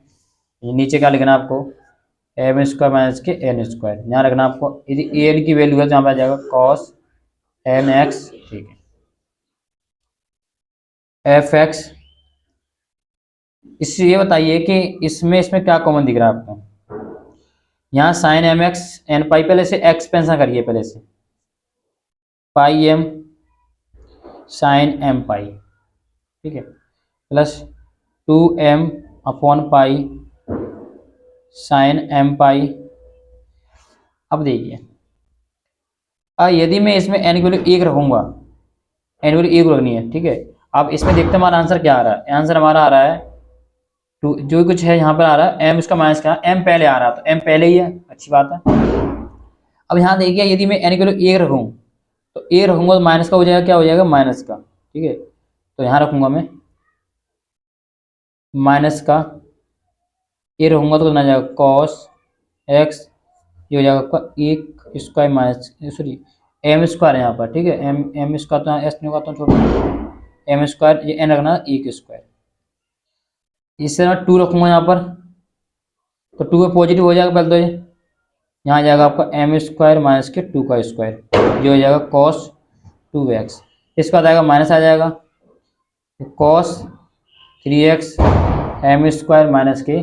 नीचे क्या लिखना आपको एम स्क्वायर माइनस के n स्क्वायर, यहाँ रखना आपको, यदि ए एन की वैल्यू है तो यहाँ पर आ जाएगा कॉस एम एक्स, ठीक है। एफ एक्स, इससे ये बताइए कि इसमें क्या कॉमन दिख रहा है आपको, यहाँ sine M x n pi, पहले से एक्सपेंशन करिए, पहले से pi m sine M pi, ठीक है, plus 2m upon pi sine M pi. अब देखिए यदि मैं इसमें n की वैल्यू 1 रखूंगा, n की वैल्यू 1 रखनी है, ठीक है। अब इसमें देखते हैं हमारा आंसर क्या आ रहा है, आंसर हमारा आ रहा है टू, जो कुछ है यहाँ पर आ रहा है m, इसका माइनस का m पहले आ रहा है, तो m पहले ही है, अच्छी बात है। अब यहाँ देखिए यदि मैं n की वैल्यू 1 रखूँ, तो a रखूंगा तो माइनस का हो जाएगा, क्या हो जाएगा माइनस का, ठीक है, तो यहाँ रखूंगा मैं माइनस का, ए रहूंगा तो कितना जाएगा कॉस एक्स, ये हो जाएगा आपका 1 square minus, sorry m square है यहाँ पर, ठीक है, एम स्क्वायर तो एस नहीं होगा तो छोटा एम स्क्वायर, ये एन रखना 1 स्क्वायर, इससे मैं 2 रखूंगा यहाँ पर, तो 2 में पॉजिटिव हो जाएगा पहले तो, ये यहाँ जाएगा आपका एम स्क्वायर माइनस के 2 का स्क्वायर, ये हो जाएगा कॉस 2x, इसके बाद आएगा माइनस आ जाएगा cos 3x M square minus के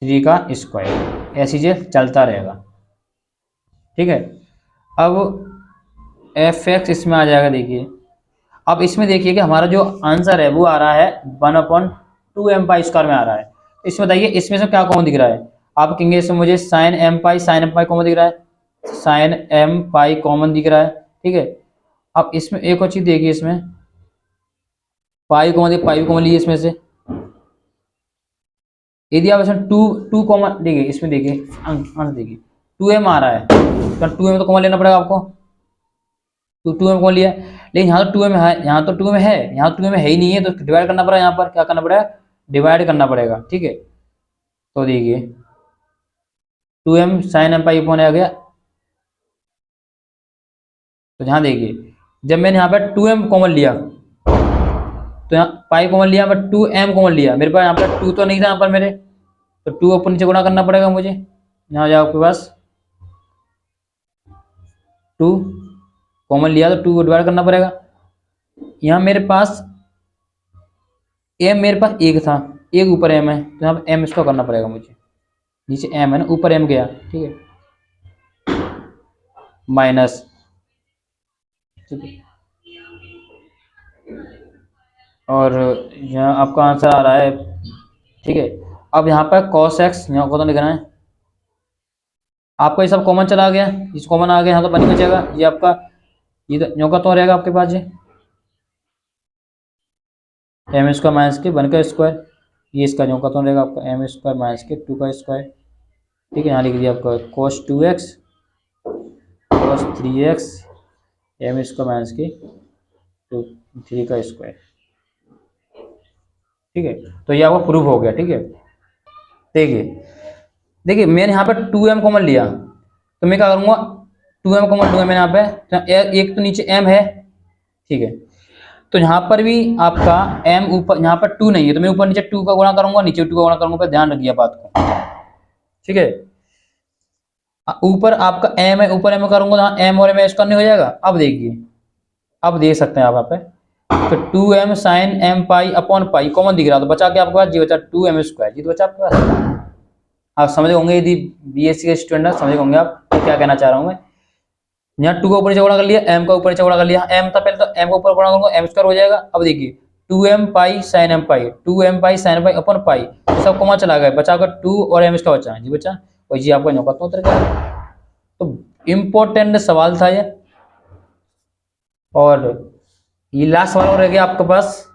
3 का स्क्वायर, ऐसी चीज़ चलता रहेगा, ठीक है। अब एफ एक्स इसमें आ जाएगा, देखिए अब इसमें देखिए कि हमारा जो आंसर है वो आ रहा है 1/2m पाई स्क्वायर में आ रहा है, इसमें बताइए इसमें से क्या कॉमन दिख रहा है, आप कहेंगे इसमें मुझे साइन एम पाई कॉमन दिख रहा है, साइन एम पाई कॉमन दिख रहा है, ठीक है। अब इसमें एक और चीज़ देखिए, इसमें पाई कॉमन, पाई भी कॉमन लीजिए इसमें से, यदि आप इसमें टू कॉमन देखिए, इसमें देखिए आंसर देखिए 2m आ रहा है, तो 2m तो कॉमन लेना पड़ेगा आपको, तो 2m कॉमन लिया, लेकिन यहाँ तो 2m है, यहाँ तो 2m है, यहाँ तो 2m है ही नहीं है, तो डिवाइड करना पड़ेगा, यहाँ पर क्या करना पड़ेगा डिवाइड करना पड़ेगा, ठीक है। तो देखिए 2m sine M pi upon आ गया, तो यहाँ देखिए जब मैंने यहाँ पर 2m कॉमन लिया, तो यहाँ पाई कॉमन लिया, बट 2m कॉमन लिया, मेरे पास यहाँ पर 2 तो नहीं था यहाँ पर मेरे, तो 2 ऊपर नीचे गुणा करना पड़ेगा मुझे, यहाँ जाओ आपके पास 2 कॉमन लिया तो 2 को डिवाइड करना पड़ेगा, यहाँ मेरे पास m मेरे पास 1 था, 1 ऊपर m है, तो यहाँ पर m इसको करना पड़ेगा मुझे, नीचे m है ना, ऊपर m गया, ठीक है, माइनस, ठीक है, और यहाँ आपका आंसर आ रहा है, ठीक है। अब यहाँ पर cos x यहाँ को तो लिखना है, आपको ये सब कॉमन चला गया, इस कॉमन आ गया, यहाँ तो बनी बचेगा, ये आपका ये तो न्यू का तो रहेगा आपके पास, ये एम स्क्वायर माइनस के 1 का स्क्वायर, ये इसका न्यू का तो रहेगा आपका एम स्क्वायर माइनस के 2 का स्क्वायर, ठीक है। यहाँ लिख दिया आपका cos 2x cos 3x m square minus की 3 का स्क्वायर। ठीक है, तो ये आपका प्रूफ हो गया। ठीक है, देखिए मैंने यहाँ पे 2m कॉमन लिया, तो मैं क्या करूँगा, 2m कॉमन लूँगा मैंने यहाँ पे, तो एक तो नीचे m है। ठीक है, तो यहाँ पर भी आपका m ऊपर, यहाँ पर 2 नहीं है तो मैं ऊपर नीचे 2 का गुणा करूँगा, नीचे 2 का गुणा करूँगा, पर ध्यान रखिए बात को। ठीक है, ऊपर आपका m है, ऊपर m करूँगा, यहाँ m और m इसका नहीं हो जाएगा। अब देखिए, अब देख सकते हैं आप यहाँ पे, तो 2m sine m pi upon pi common दिख रहा, तो बचा के आपके पास जी बचा 2m स्क्वायर, जी तो बचा आपके पास। आप समझ होंगे, यदि बीएससी के स्टूडेंट समझ होंगे आप तो क्या कहना चाह रहा हूँ मैं। यहाँ 2 का ऊपर नीचे गुणा कर लिया, m का ऊपर नीचे गुणा कर लिया, m था पहले तो m का ऊपर गुणा करूंगा m स्क्वायर हो जाएगा। अब देखिए 2m पाई साइन m पाई, 2m पाई साइन पाई अपन पाई, तो सब कॉमन चला गया, बचा कर 2 और m इसका बचा जी बचा, और जी आपका नौका तो उतर गया। तो इम्पोर्टेंट सवाल था ये, और ये लास्ट सवाल रह गया आपके पास,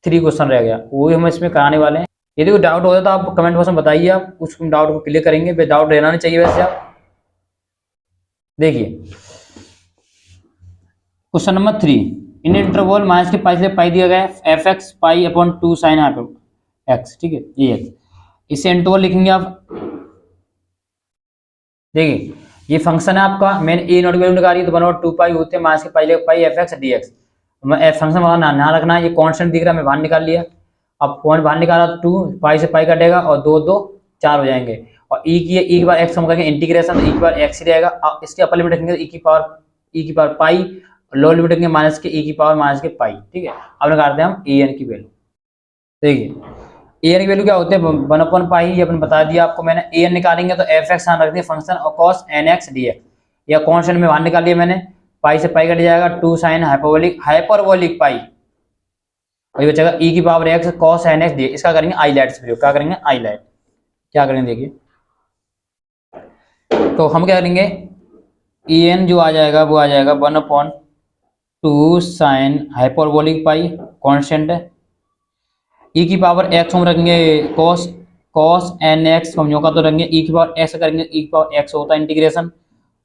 3 क्वेश्चन रह गया, वो भी हम इसमें कराने वाले हैं। यदि कोई डाउट होता तो आप कमेंट बॉक्स में बताइए, आप उस डाउट को क्लियर करेंगे, बे डाउट रहना नहीं चाहिए वैसे। आप देखिए क्वेश्चन नंबर 3, इन इंटरवल माइनस के पाई से पाई दिया गया है, F x pi upon 2 sine x. ठीक है, ये एक्स, इसे इंटरवल लिखेंगे आप। देखिए ये फंक्शन है आपका, मैंने ए नॉट वैल्यू निकाली तो 1/2 पाई होते हैं माइनस के pi f x d x. Function वहां ना रखना है, ये कांस्टेंट दिख रहा है, मैं बाहर निकाल लिया। अब पॉइंट बाहर निकाला तो 2 पाई से पाई कटेगा और 2 2 4 हो जाएंगे, और ई की बार एक्स हम करेंगे इंटीग्रेशन, तो ई की बार एक्स ही रहेगा। इसकी अपर लिमिट रखेंगे तो ई की पावर पाई, लोअर लिमिट रखेंगे माइनस के ई की पावर माइनस के पाई। ठीक है, अब निकालते हैं हम ए एन की वैल्यू। देखिए ए एन की वैल्यू क्या होते हैं, 1 पाई, ये अपन बता दिया आपको मैंने। ए एन निकालेंगे तो एफ एक्स रख दिया फंक्शन, और cos N x d x, या कॉन्स्टेंट में बाहर निकाल लिया मैंने, पाई से पाई कट जाएगा, 2 साइन हाइपरबोलिक पाई, वही बचेगा ई की power x cos N x d. इसका करेंगे आईलाइट्स प्रयोग, क्या करेंगे आईलाइट, क्या करेंगे देखिए, तो हम क्या करेंगे, ई एन जो आ जाएगा वो आ जाएगा 1/2 साइन हाइपरबोलिक पाई, कॉन्स्टेंट है। ई की पावर एक्स हम रखेंगे कॉस एन एक्स, हम का तो रखेंगे ई की पावर एक्स करेंगे, ई की पावर एक्स होता है इंटीग्रेशन,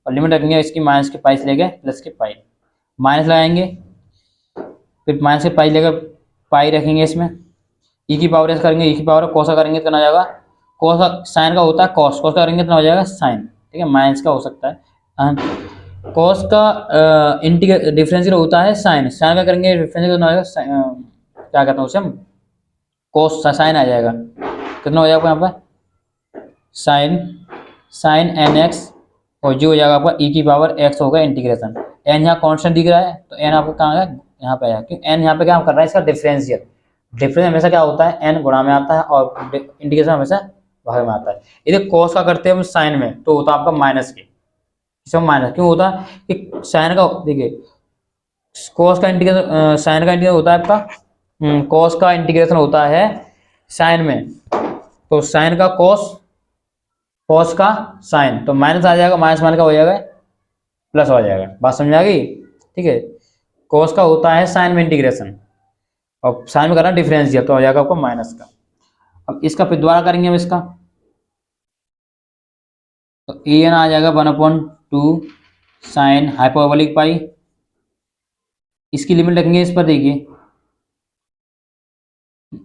और लिमिट रखेंगे इसकी माइनस के पाई से लेके प्लस के पाई, माइनस लगाएंगे, फिर माइनस के पाई लेकर पाई रखेंगे इसमें, ई की पावर एक्स करेंगे, ई की पावर कोसा करेंगे तो ना जाएगा, कोसा साइन का होता है कॉस, कोस करेंगे तो हो जाएगा साइन। ठीक है, माइनस का हो सकता है, कॉस का डिफरेंशियल होता है साइन, साइन का करेंगे डिफरेंशियल तो आएगा क्या कहते हैं उसे हम, कोस साइन आ जाएगा, कितना हो जाएगा यहाँ पर साइन एन एक्स, और जो हो जाएगा आपका ई की पावर एक्स होगा इंटीग्रेशन। एन यहाँ कॉन्स्टेंट दिख रहा है तो एन आपको कहाँ है, यहाँ पे है, क्योंकि एन यहाँ पे क्या कर रहा है, इसका डिफरेंशियल, डिफरेंस हमेशा क्या होता है एन गुणा में आता है, और इंटीग्रेशन हमेशा भाग में आता है। यदि कॉस का करते हैं हम साइन में तो होता है आपका माइनस के, इसमें माइनस क्यों होता है कि साइन का, देखिए कॉस का इंटीग्रेशन, साइन का इंटीग्रेशन होता है आपका, कॉस का इंटीग्रेशन होता है साइन में, तो साइन का कॉस, कॉस का साइन, तो माइनस आ जाएगा, माइनस मान का हो जाएगा प्लस हो जाएगा, बात समझ आ गई। ठीक है, कॉस का होता है साइन में इंटीग्रेशन, और साइन में करना डिफरेंशियल, तो हो जाएगा आपको माइनस का। अब इसका फिर दोबारा करेंगे हम इसका, तो ए एन आ जाएगा 1/2 साइन हाइपरबोलिक पाई, इसकी लिमिट रखेंगे इस पर, देखिए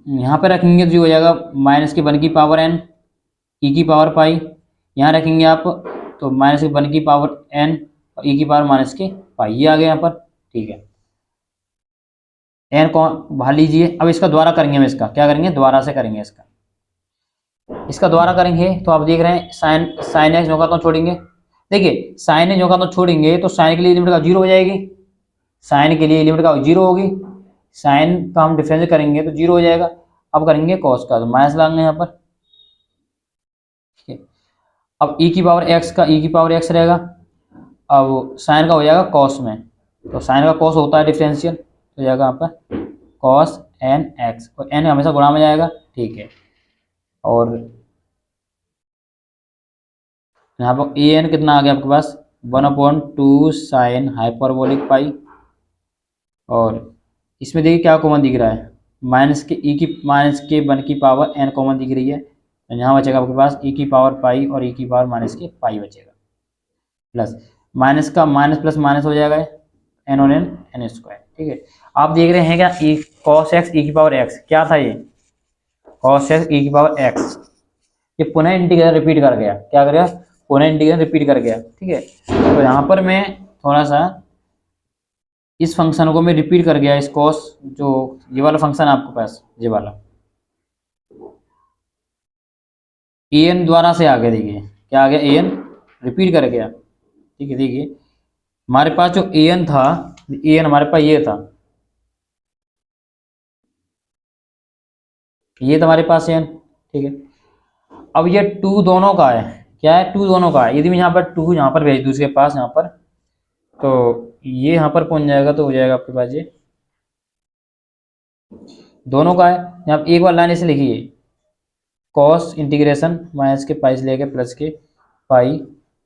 यहाँ पे रखेंगे जो हो जाएगा माइनस के 1 की पावर एन ई की पावर पाई, यहाँ रखेंगे आप तो माइनस के 1 की पावर एन और ई की पावर माइनस के पाई, ये आ गया यहाँ पर। ठीक है, एन को बाहर लीजिए। अब इसका द्वारा करेंगे हम, इसका क्या करेंगे, द्वारा से करेंगे इसका द्वारा करेंगे, तो आप देख रहे हैं साइन एक्स होगा तो छोड़ेंगे, देखिए साइन एक्स होगा तो छोड़ेंगे, तो साइन के लिए लिमिट का 0 हो जाएगी, साइन के लिए लिमिट का 0 होगी, साइन का हम डिफरेंस करेंगे तो 0 हो जाएगा। अब करेंगे कॉस का, तो माइनस लगाएंगे यहाँ पर। ठीक है, अब ई की पावर एक्स का ई की पावर एक्स रहेगा, अब साइन का हो जाएगा कॉस में, तो साइन का कॉस होता है डिफरेंशियल, हो जाएगा यहाँ पर कॉस एन एक्स, और एन हमेशा गुणा में जाएगा। ठीक है, और यहाँ पर ए एन कितना आ गया आपके पास 1/2 साइन हाइपरबोलिक पाई, और इसमें देखिए क्या कॉमन दिख रहा है, माइनस के ई की माइनस के 1 की पावर एन कॉमन दिख रही है, तो यहाँ बचेगा आपके पास ई की पावर पाई और ई की पावर माइनस के पाई बचेगा, प्लस माइनस का माइनस प्लस माइनस हो जाएगा n on n n square. ठीक है, आप देख रहे हैं क्या ई कॉस एक्स ई की पावर एक्स क्या था ये कॉस एक्स ई की पावर एक्स, ये पुनः इंटीग्रल रिपीट कर गया, क्या कर गया पुनः इंटीग्रल रिपीट कर गया। ठीक है, तो यहाँ पर मैं थोड़ा सा इस फंक्शन को मैं रिपीट कर गया, इस कॉस जो ये वाला फंक्शन है आपके पास ये वाला ए एन द्वारा से आ गया, देखिए क्या आ गया ए एन रिपीट कर गया। ठीक है, देखिए हमारे पास जो ए एन था, ए एन हमारे पास ये था, ये हमारे पास एन। ठीक है, अब ये टू दोनों का है, क्या है टू दोनों का है। यदि मैं यहाँ पर टू यहाँ पर भेज दूँ उसके पास यहाँ पर, तो ये यहाँ पर पहुँच जाएगा, तो हो जाएगा आपके पास ये दोनों का है। यहाँ एक बार लाइन ऐसे लिखिए कॉस इंटीग्रेशन माइनस के पाई से लेके प्लस के pi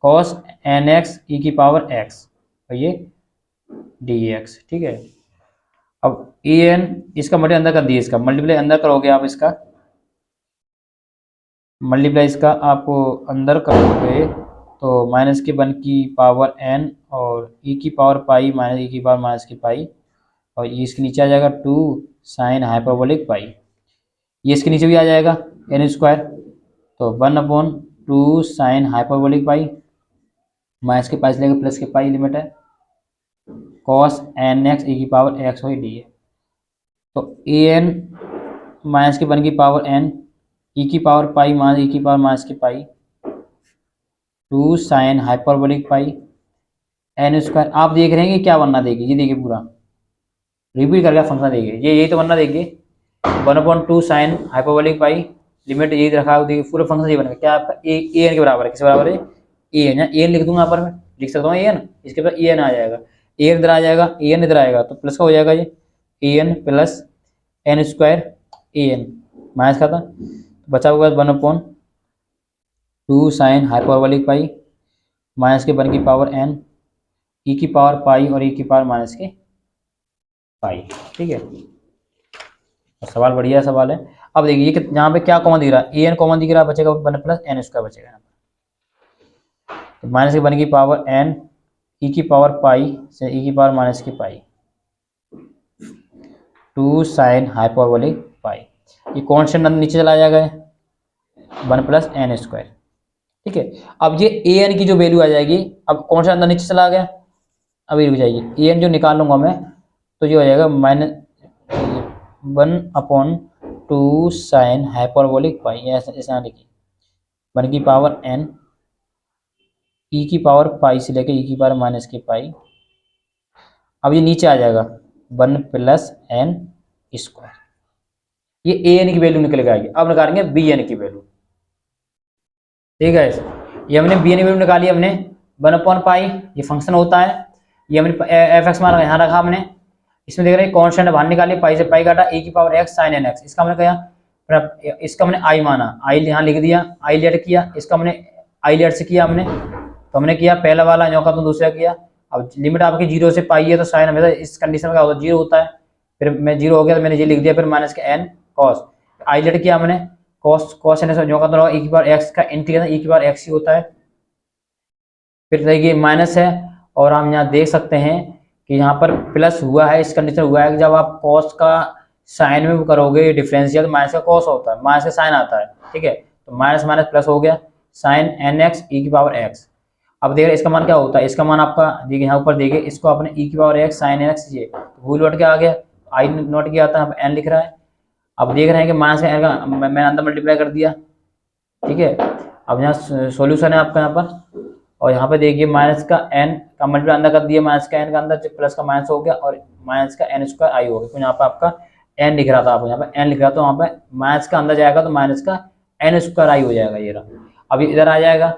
cos N x e की पावर एक्स और ये डी एक्स। ठीक है, अब ए एन इसका मल्टीप्लाई अंदर कर दिए, इसका मल्टीप्लाई अंदर करोगे आप, इसका मल्टीप्लाई इसका आप अंदर करोगे तो माइनस के वन की पावर एन और ई की पावर पाई माइनस ई की पावर माइनस की पाई, और ये इसके नीचे आ जाएगा टू साइन हाइपरबोलिक पाई, ये इसके नीचे भी आ जाएगा एन स्क्वायर, तो one upon two sine hyperbolic pi minus के पाई से लेकर प्लस के पाई लिमिट है कॉस एन एक्स ई की पावर एक्स वाई डी है। तो ए एन माइनस के वन की पावर एन ई की पावर पाई माइनस ई की पावर माइनस की pi two sine hyperbolic pi n square. आप देख रहे हैं कि क्या बनना देगी, ये देखिए पूरा रिपीट करके फंक्शन देखिए, ये यही तो बनना देखिए one upon two sine hyperbolic पाई लिमिट यही रखा हो, देखिए पूरा फंक्शन ये बनेगा क्या आपका ए एन के बराबर है, किस बराबर है ए एन, ए एन लिख दूंगा यहाँ पर मैं लिख सकता हूँ ए एन, इसके बाद ए एन आ जाएगा, ए एन इधर आ जाएगा ए एन इधर आएगा, तो प्लस का हो जाएगा ये A N plus n square A n minus का था, बचा हुआ one upon two sine hyperbolic pi minus के वन की पावर एन ई की पावर पाई और ई की पावर माइनस के पाई। ठीक है, सवाल बढ़िया सवाल है। अब देखिए कि यहाँ पे क्या कॉमन दिख रहा है, ए एन कॉमन दिख रहा है, बचेगा वन प्लस एन स्क्वायर बचेगा यहाँ पर, तो माइनस के वन की पावर एन ई की पावर पाई से ई की पावर माइनस की पाई टू साइन हाइपरबोलिक पाई, ये कॉन्स्टेंट नीचे चला जाएगा वन प्लस एन स्क्वायर। ठीक है, अब ये ए एन की जो वैल्यू आ जाएगी, अब कॉन्स्टेंट अंदर नीचे चला गया, अब ये रुक जाइए ए एन जो निकाल लूंगा मैं, तो ये हो जाएगा minus one upon two sine hyperbolic pi, ऐसा ऐसा लिखिए वन की पावर एन ई की पावर पाई से लेके ई की पावर माइनस की पाई, अब ये नीचे आ जाएगा वन प्लस एन स्क्वायर, ये ए एन की वैल्यू निकल आएगी। अब निकालेंगे बी एन की वैल्यू। ठीक है, ये हमने बी एन की वैल्यू निकाली, हमने वन अपॉन पाई ये फंक्शन होता है, ये हमने एफ एक्स मान यहाँ रखा हमने, इसमें देख रहे हैं कॉन्स्टेंट बाहर निकाली, पाई से पाई काटा ए की power x sine N x, इसका हमने कहा, इसका हमने आई माना, आई यहाँ लिख दिया, आई लेट किया, इसका हमने आई लेट से किया हमने, तो हमने किया पहला वाला का तो दूसरा किया। अब लिमिट आपकी जीरो से पाई है, तो साइन हमेशा इस कंडीशन में क्या होता है जीरो होता है, फिर मैं जीरो हो गया तो मैंने ये लिख दिया, फिर माइनस के एन कॉस आई लेट किया हमने, कॉस कॉस एन जो का तो e की पावर एक्स का इंटीग्रेशन e की पावर एक्स ही होता है, फिर देखिए माइनस है, और हम यहाँ देख सकते हैं कि यहाँ पर प्लस हुआ है, इस कंडीशन हुआ है कि जब आप कॉस का साइन में करोगे डिफरेंशियल तो माइनस का कॉस होता है, माइनस का साइन आता है। ठीक है, तो माइनस माइनस प्लस हो गया साइन एन एक्स ई की पावर एक्स। अब देखिए इसका मान क्या होता है, इसका मान आपका देखिए यहाँ ऊपर देखिए, इसको आपने ई की पावर एक्स साइन एक्स ये भूल लौट के आ गया, आई नोट किया था, यहाँ एन लिख रहा है। अब देख रहे हैं कि माइनस एन का मैंने अंदर मल्टीप्लाई कर दिया। ठीक है, अब यहाँ सॉल्यूशन है आपका यहाँ पर, और यहाँ पे देखिए माइनस का एन का मल्टीप्लाई अंदर कर दिया, माइनस का एन का अंदर प्लस का माइनस हो गया, और माइनस का एन स्क्वायर आई हो गया, तो यहाँ पे आपका एन लिख रहा था, आपको यहाँ पे एन लिख रहा था, तो वहाँ पे माइनस का अंदर जाएगा तो माइनस का एन स्क्वायर आई हो जाएगा, ये रहा। अब इधर आ जाएगा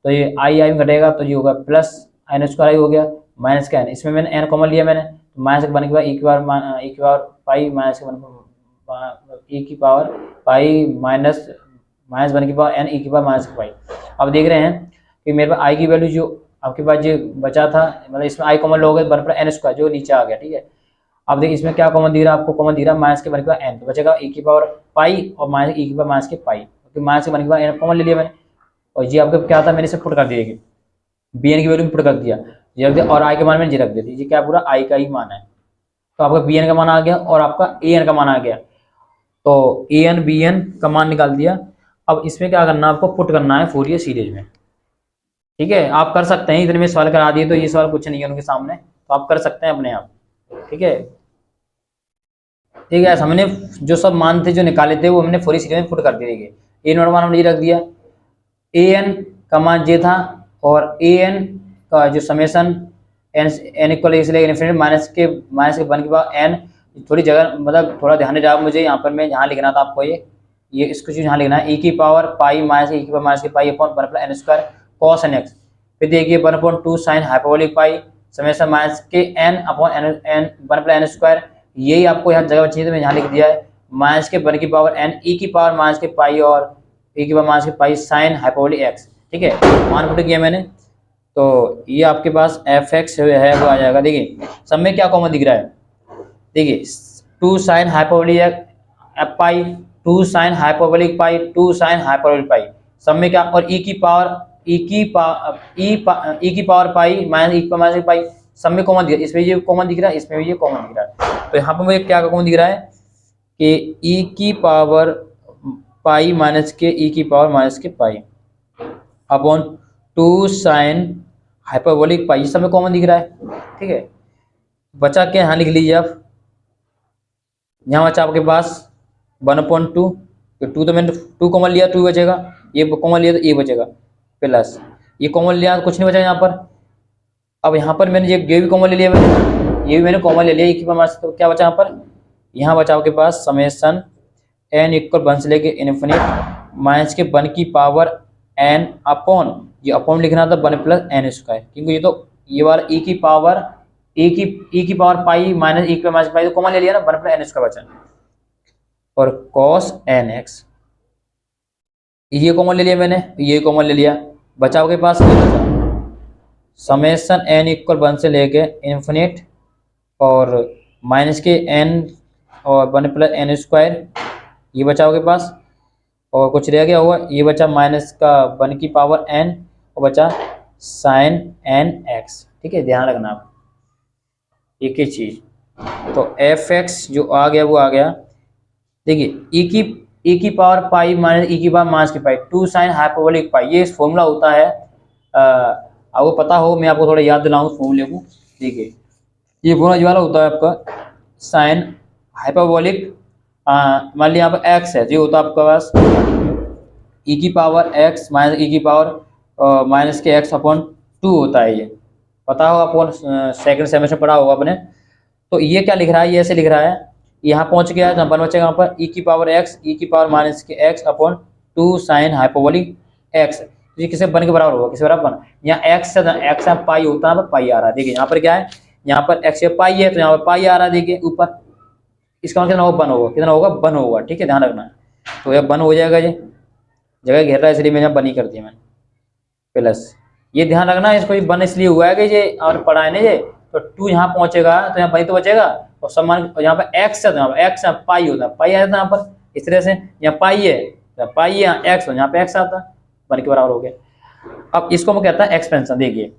तो ये आई आई में घटेगा, तो ये होगा प्लस एन स्क्वायर आई हो गया माइनस का एन, इसमें मैंने एन कॉमन लिया मैंने, तो माइनस के वन के बाद ई की पावर पाई माइनस के वन ई की power pi minus minus one की पावर एन ई की पावर माइनस की पाई। अब देख रहे हैं कि मेरे पास आई की वैल्यू जो आपके पास जो बचा था, मतलब इसमें आई कॉमन लोगे वन प्लस एन स्क्वायर जो नीचे आ गया। ठीक है, अब देखिए इसमें क्या कॉमन दिख रहा है, आपको कॉमन दिख रहा है माइनस के वन की पावर एन, तो बचेगा ई की पावर पाई और माइनस ई की पावर माइनस के पाई, क्योंकि माइनस के वन की पावर एन कॉमन ले लिया मैंने, और ये आपका क्या था मैंने इसे पुट कर दिया, बी एन की वैल्यू पुट कर दिया, जी रख दिया, और आई के मान में जी रख दिया, ये क्या पूरा आई का ही मान है। तो आपका बी एन का मान आ गया और आपका ए एन का मान आ गया। तो ए एन बी एन का मान निकाल दिया। अब इसमें क्या करना है, आपको पुट करना है फूरियर सीरीज में। ठीक है, आप कर सकते हैं, इतने में सवाल करा दिए तो ये सवाल कुछ नहीं है उनके सामने, तो आप कर सकते हैं अपने आप। ठीक है, ठीक है, हमने जो सब मान थे जो निकाले थे वो हमने फूरियर सीरीज में पुट कर दिए। देखिए ए नॉट मान हमने ये रख दिया, ए एन का मान ये था, और ए एन का जो समेसन एन एन इक्वल इसलिए इन्फिनिटी माइनस के वन के बाद एन, थोड़ी जगह मतलब थोड़ा ध्यान देना मुझे, यहाँ पर मैं यहाँ लिखना था आपको, ये इसको चीज यहाँ लिखना है, ई की पावर पाई माइनस ई की पावर माइनस के pi upon one plus n square cos N x. फिर देखिए one upon two sine hyperbolic pi summation minus के n upon n n one plus n square. यही आपको यहाँ जगह बची है तो मैं यहाँ लिख दिया है, माइनस के वन की पावर एन ई की पावर माइनस के पाई और ई की पावर माइनस के पाई साइन हाइपरबोलिक एक्स। ठीक है, मान पुट किया मैंने, तो ये आपके पास एफ एक्स है वो आ जाएगा। देखिए सब में क्या कॉमन दिख रहा है, देखिए two sine hyperbolic pi, two sine hyperbolic pi, two sine hyperbolic pi, सब में क्या, और ई की पावर ई की पावर पाई माइनस ई की पावर माइनस पाई, सब में कॉमन दिख रहा है, इसमें ये कॉमन दिख रहा है, इसमें भी ये कॉमन दिख रहा है। तो यहाँ पर मुझे क्या कॉमन दिख रहा है कि ई की पावर पाई माइनस के ई की पावर माइनस के pi upon two sine hyperbolic pi, सब में कॉमन दिख रहा है। ठीक है, बचा क्या यहाँ लिख लीजिए आप, यहाँ बचा आपके पास वन अपॉइंट टू, तो टू तो मैंने टू कॉमन लिया, टू बचेगा, ये कॉमन लिया तो ये बचेगा, प्लस ये कॉमन लिया तो कुछ नहीं बचा यहाँ पर। अब यहाँ पर मैंने ये भी कॉमन ले लिया, मैंने ये भी मैंने कॉमन ले लिया, एक ही पर, तो क्या बचा यहाँ पर, यहाँ बचा आपके पास समेसन एन इक्वल वन से लेके इन्फिनिट माइनस के वन की पावर एन अपॉन, ये अपॉन लिखना था वन प्लस एन स्क्वायर, क्योंकि ये तो ये वाला ई की पावर ई की पावर पाई माइनस ई की पावर माइनस पाई तो कॉमन ले लिया ना, वन प्लस एन स्क्वायर बचा, और cos nx ये कॉमन ले लिया मैंने, ये कॉमन ले लिया, बचा आपके पास ये बचा समेसन n इक्वल वन से लेके इन्फिनिट और माइनस के n और वन प्लस एन स्क्वायर, ये बचा आपके पास, और कुछ रह गया हुआ, ये बचा माइनस का वन की पावर n और बचा साइन एन एक्स। ठीक है, ध्यान रखना आप एक ही चीज, तो एफ एक्स जो आ गया वो आ गया। देखिए ई की पावर पाई माइनस ई की पावर माइनस की पाई टू साइन हाइपरबोलिक पाई, ये फॉर्मूला होता है, आपको पता हो, मैं आपको थोड़ा याद दिलाऊं फॉर्मूले को। देखिए ये फॉर्मूला जो वाला होता है आपका साइन हाइपरबोलिक, मान लिया यहाँ पर एक्स है, ये होता है आपके पास ई की पावर एक्स माइनस ई की पावर माइनस के एक्स अपॉन टू होता है, ये पता हो आपको, सेकंड सेमेस्टर पढ़ा होगा आपने। तो ये क्या लिख रहा है, ये ऐसे लिख रहा है, यहाँ पहुंच गया है, वन बचेगा यहाँ पर ई की पावर एक्स ई की पावर माइनस के x upon two sine hyperbolic x, तो ये किसे वन के बराबर होगा, किसे बराबर वन, यहाँ एक्स एक्स पाई होता है, पाई आ रहा है। देखिए यहाँ पर क्या है, यहाँ पर एक्स पाई है तो यहाँ पर पाई आ रहा है, देखिए ऊपर, इसका मतलब कितना होगा, वन होगा, कितना होगा, वन होगा। ठीक है, ध्यान रखना है, तो यह वन हो जाएगा, ये जगह घेर रहा है इसलिए मैंने वन ही कर दिया मैंने, प्लस ये ध्यान रखना है, इसको वन इसलिए हुआ है कि ये और पढ़ा है ना ये, तो टू यहाँ पहुंचेगा तो यहाँ वही तो बचेगा, और सम्मान यहाँ पर एक्स है तो यहाँ पर एक्स पाई होता है, पाई आया था यहाँ पर, इस तरह से यहाँ पाई है, पाई है यहाँ एक्स, यहाँ पे एक्स आता है, वन के बराबर हो गया। अब इसको मैं कहता है एक्सपेंशन। देखिए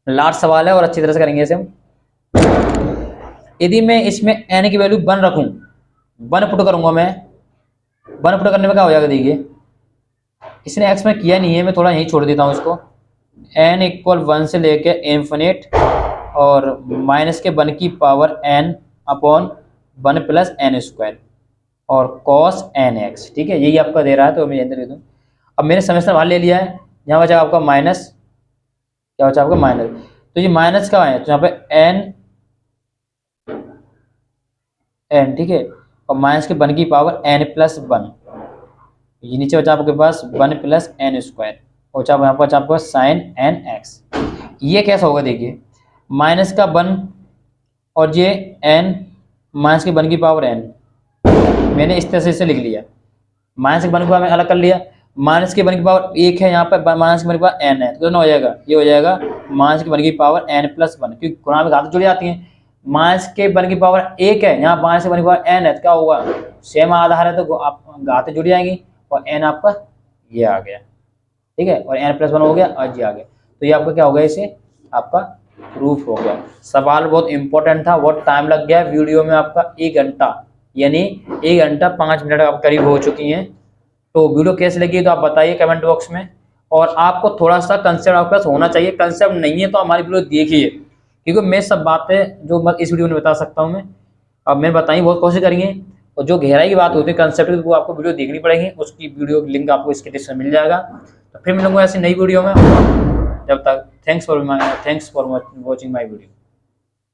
लास्ट सवाल है और अच्छी तरह से करेंगे इसे हम। यदि मैं इसमें एन की वैल्यू वन रखूं, वन पुट करूंगा मैं, वन पुट करने में क्या हो जाएगा, देखिए इसने एक्स में किया नहीं है, मैं थोड़ा यहीं छोड़ देता हूँ इसको, एन इक्वल वन से लेके इन्फिनिट और माइनस के वन की power N upon one plus n square और कॉस एन एक्स। ठीक है, यही आपका दे रहा है, तो मैं यहीं दे दूँ। अब मैंने समेशन बाहर ले लिया है, यहाँ बचा आपका माइनस, क्या बचा आपका माइनस, तो ये माइनस का है तो यहाँ पे एन एन, ठीक है, और माइनस के वन की पावर एन प्लस वन, ये नीचे बचा आपके पास वन प्लस एन स्क्वायर, और यहाँ पर आपका साइन एन एक्स। ये कैसा होगा, देखिए माइनस का वन और ये एन माइनस के वन की पावर एन, मैंने इस तरह से इसे लिख लिया, माइनस के वन की पावर में अलग कर लिया, माइनस के वन की पावर एक है यहाँ पर, माइनस के वन की पावर एन है, तो कितना हो जाएगा, ये हो जाएगा माइनस के वन की पावर एन प्लस वन, क्योंकि गुणा में घात जुड़ जाती है, माइनस के वन की पावर एक है, यहाँ माइनस के वन की पावर एन है, तो क्या होगा, सेम आधार है तो आप घातें जुड़ जाएंगी, और एन आपका ये आ गया। ठीक है, और एन प्लस वन हो गया और जी आ गया, तो ये आपका क्या हो गया, इसे आपका प्रूफ हो गया। सवाल बहुत इंपॉर्टेंट था, बहुत टाइम लग गया वीडियो में आपका 1 घंटा, यानी 1 घंटा 5 मिनट आप करीब हो चुकी हैं। तो वीडियो कैसे लगी तो आप बताइए कमेंट बॉक्स में, और आपको थोड़ा सा कंसेप्ट आपके पास होना चाहिए। कंसेप्ट नहीं है तो हमारी वीडियो देखिए, क्योंकि मैं सब बातें जो मैं इस वीडियो में बता सकता हूँ मैं, अब मैं बताई बहुत कोशिश करेंगे, और जो गहराई की बात होती है कंसेप्ट की वो आपको वीडियो देखनी पड़ेगी। उसकी वीडियो लिंक आपको इसके डिस्क्रिप्शन में मिल जाएगा। तो फिर मिलूंगा ऐसी नई वीडियो में, जब तक thanks for watching my video.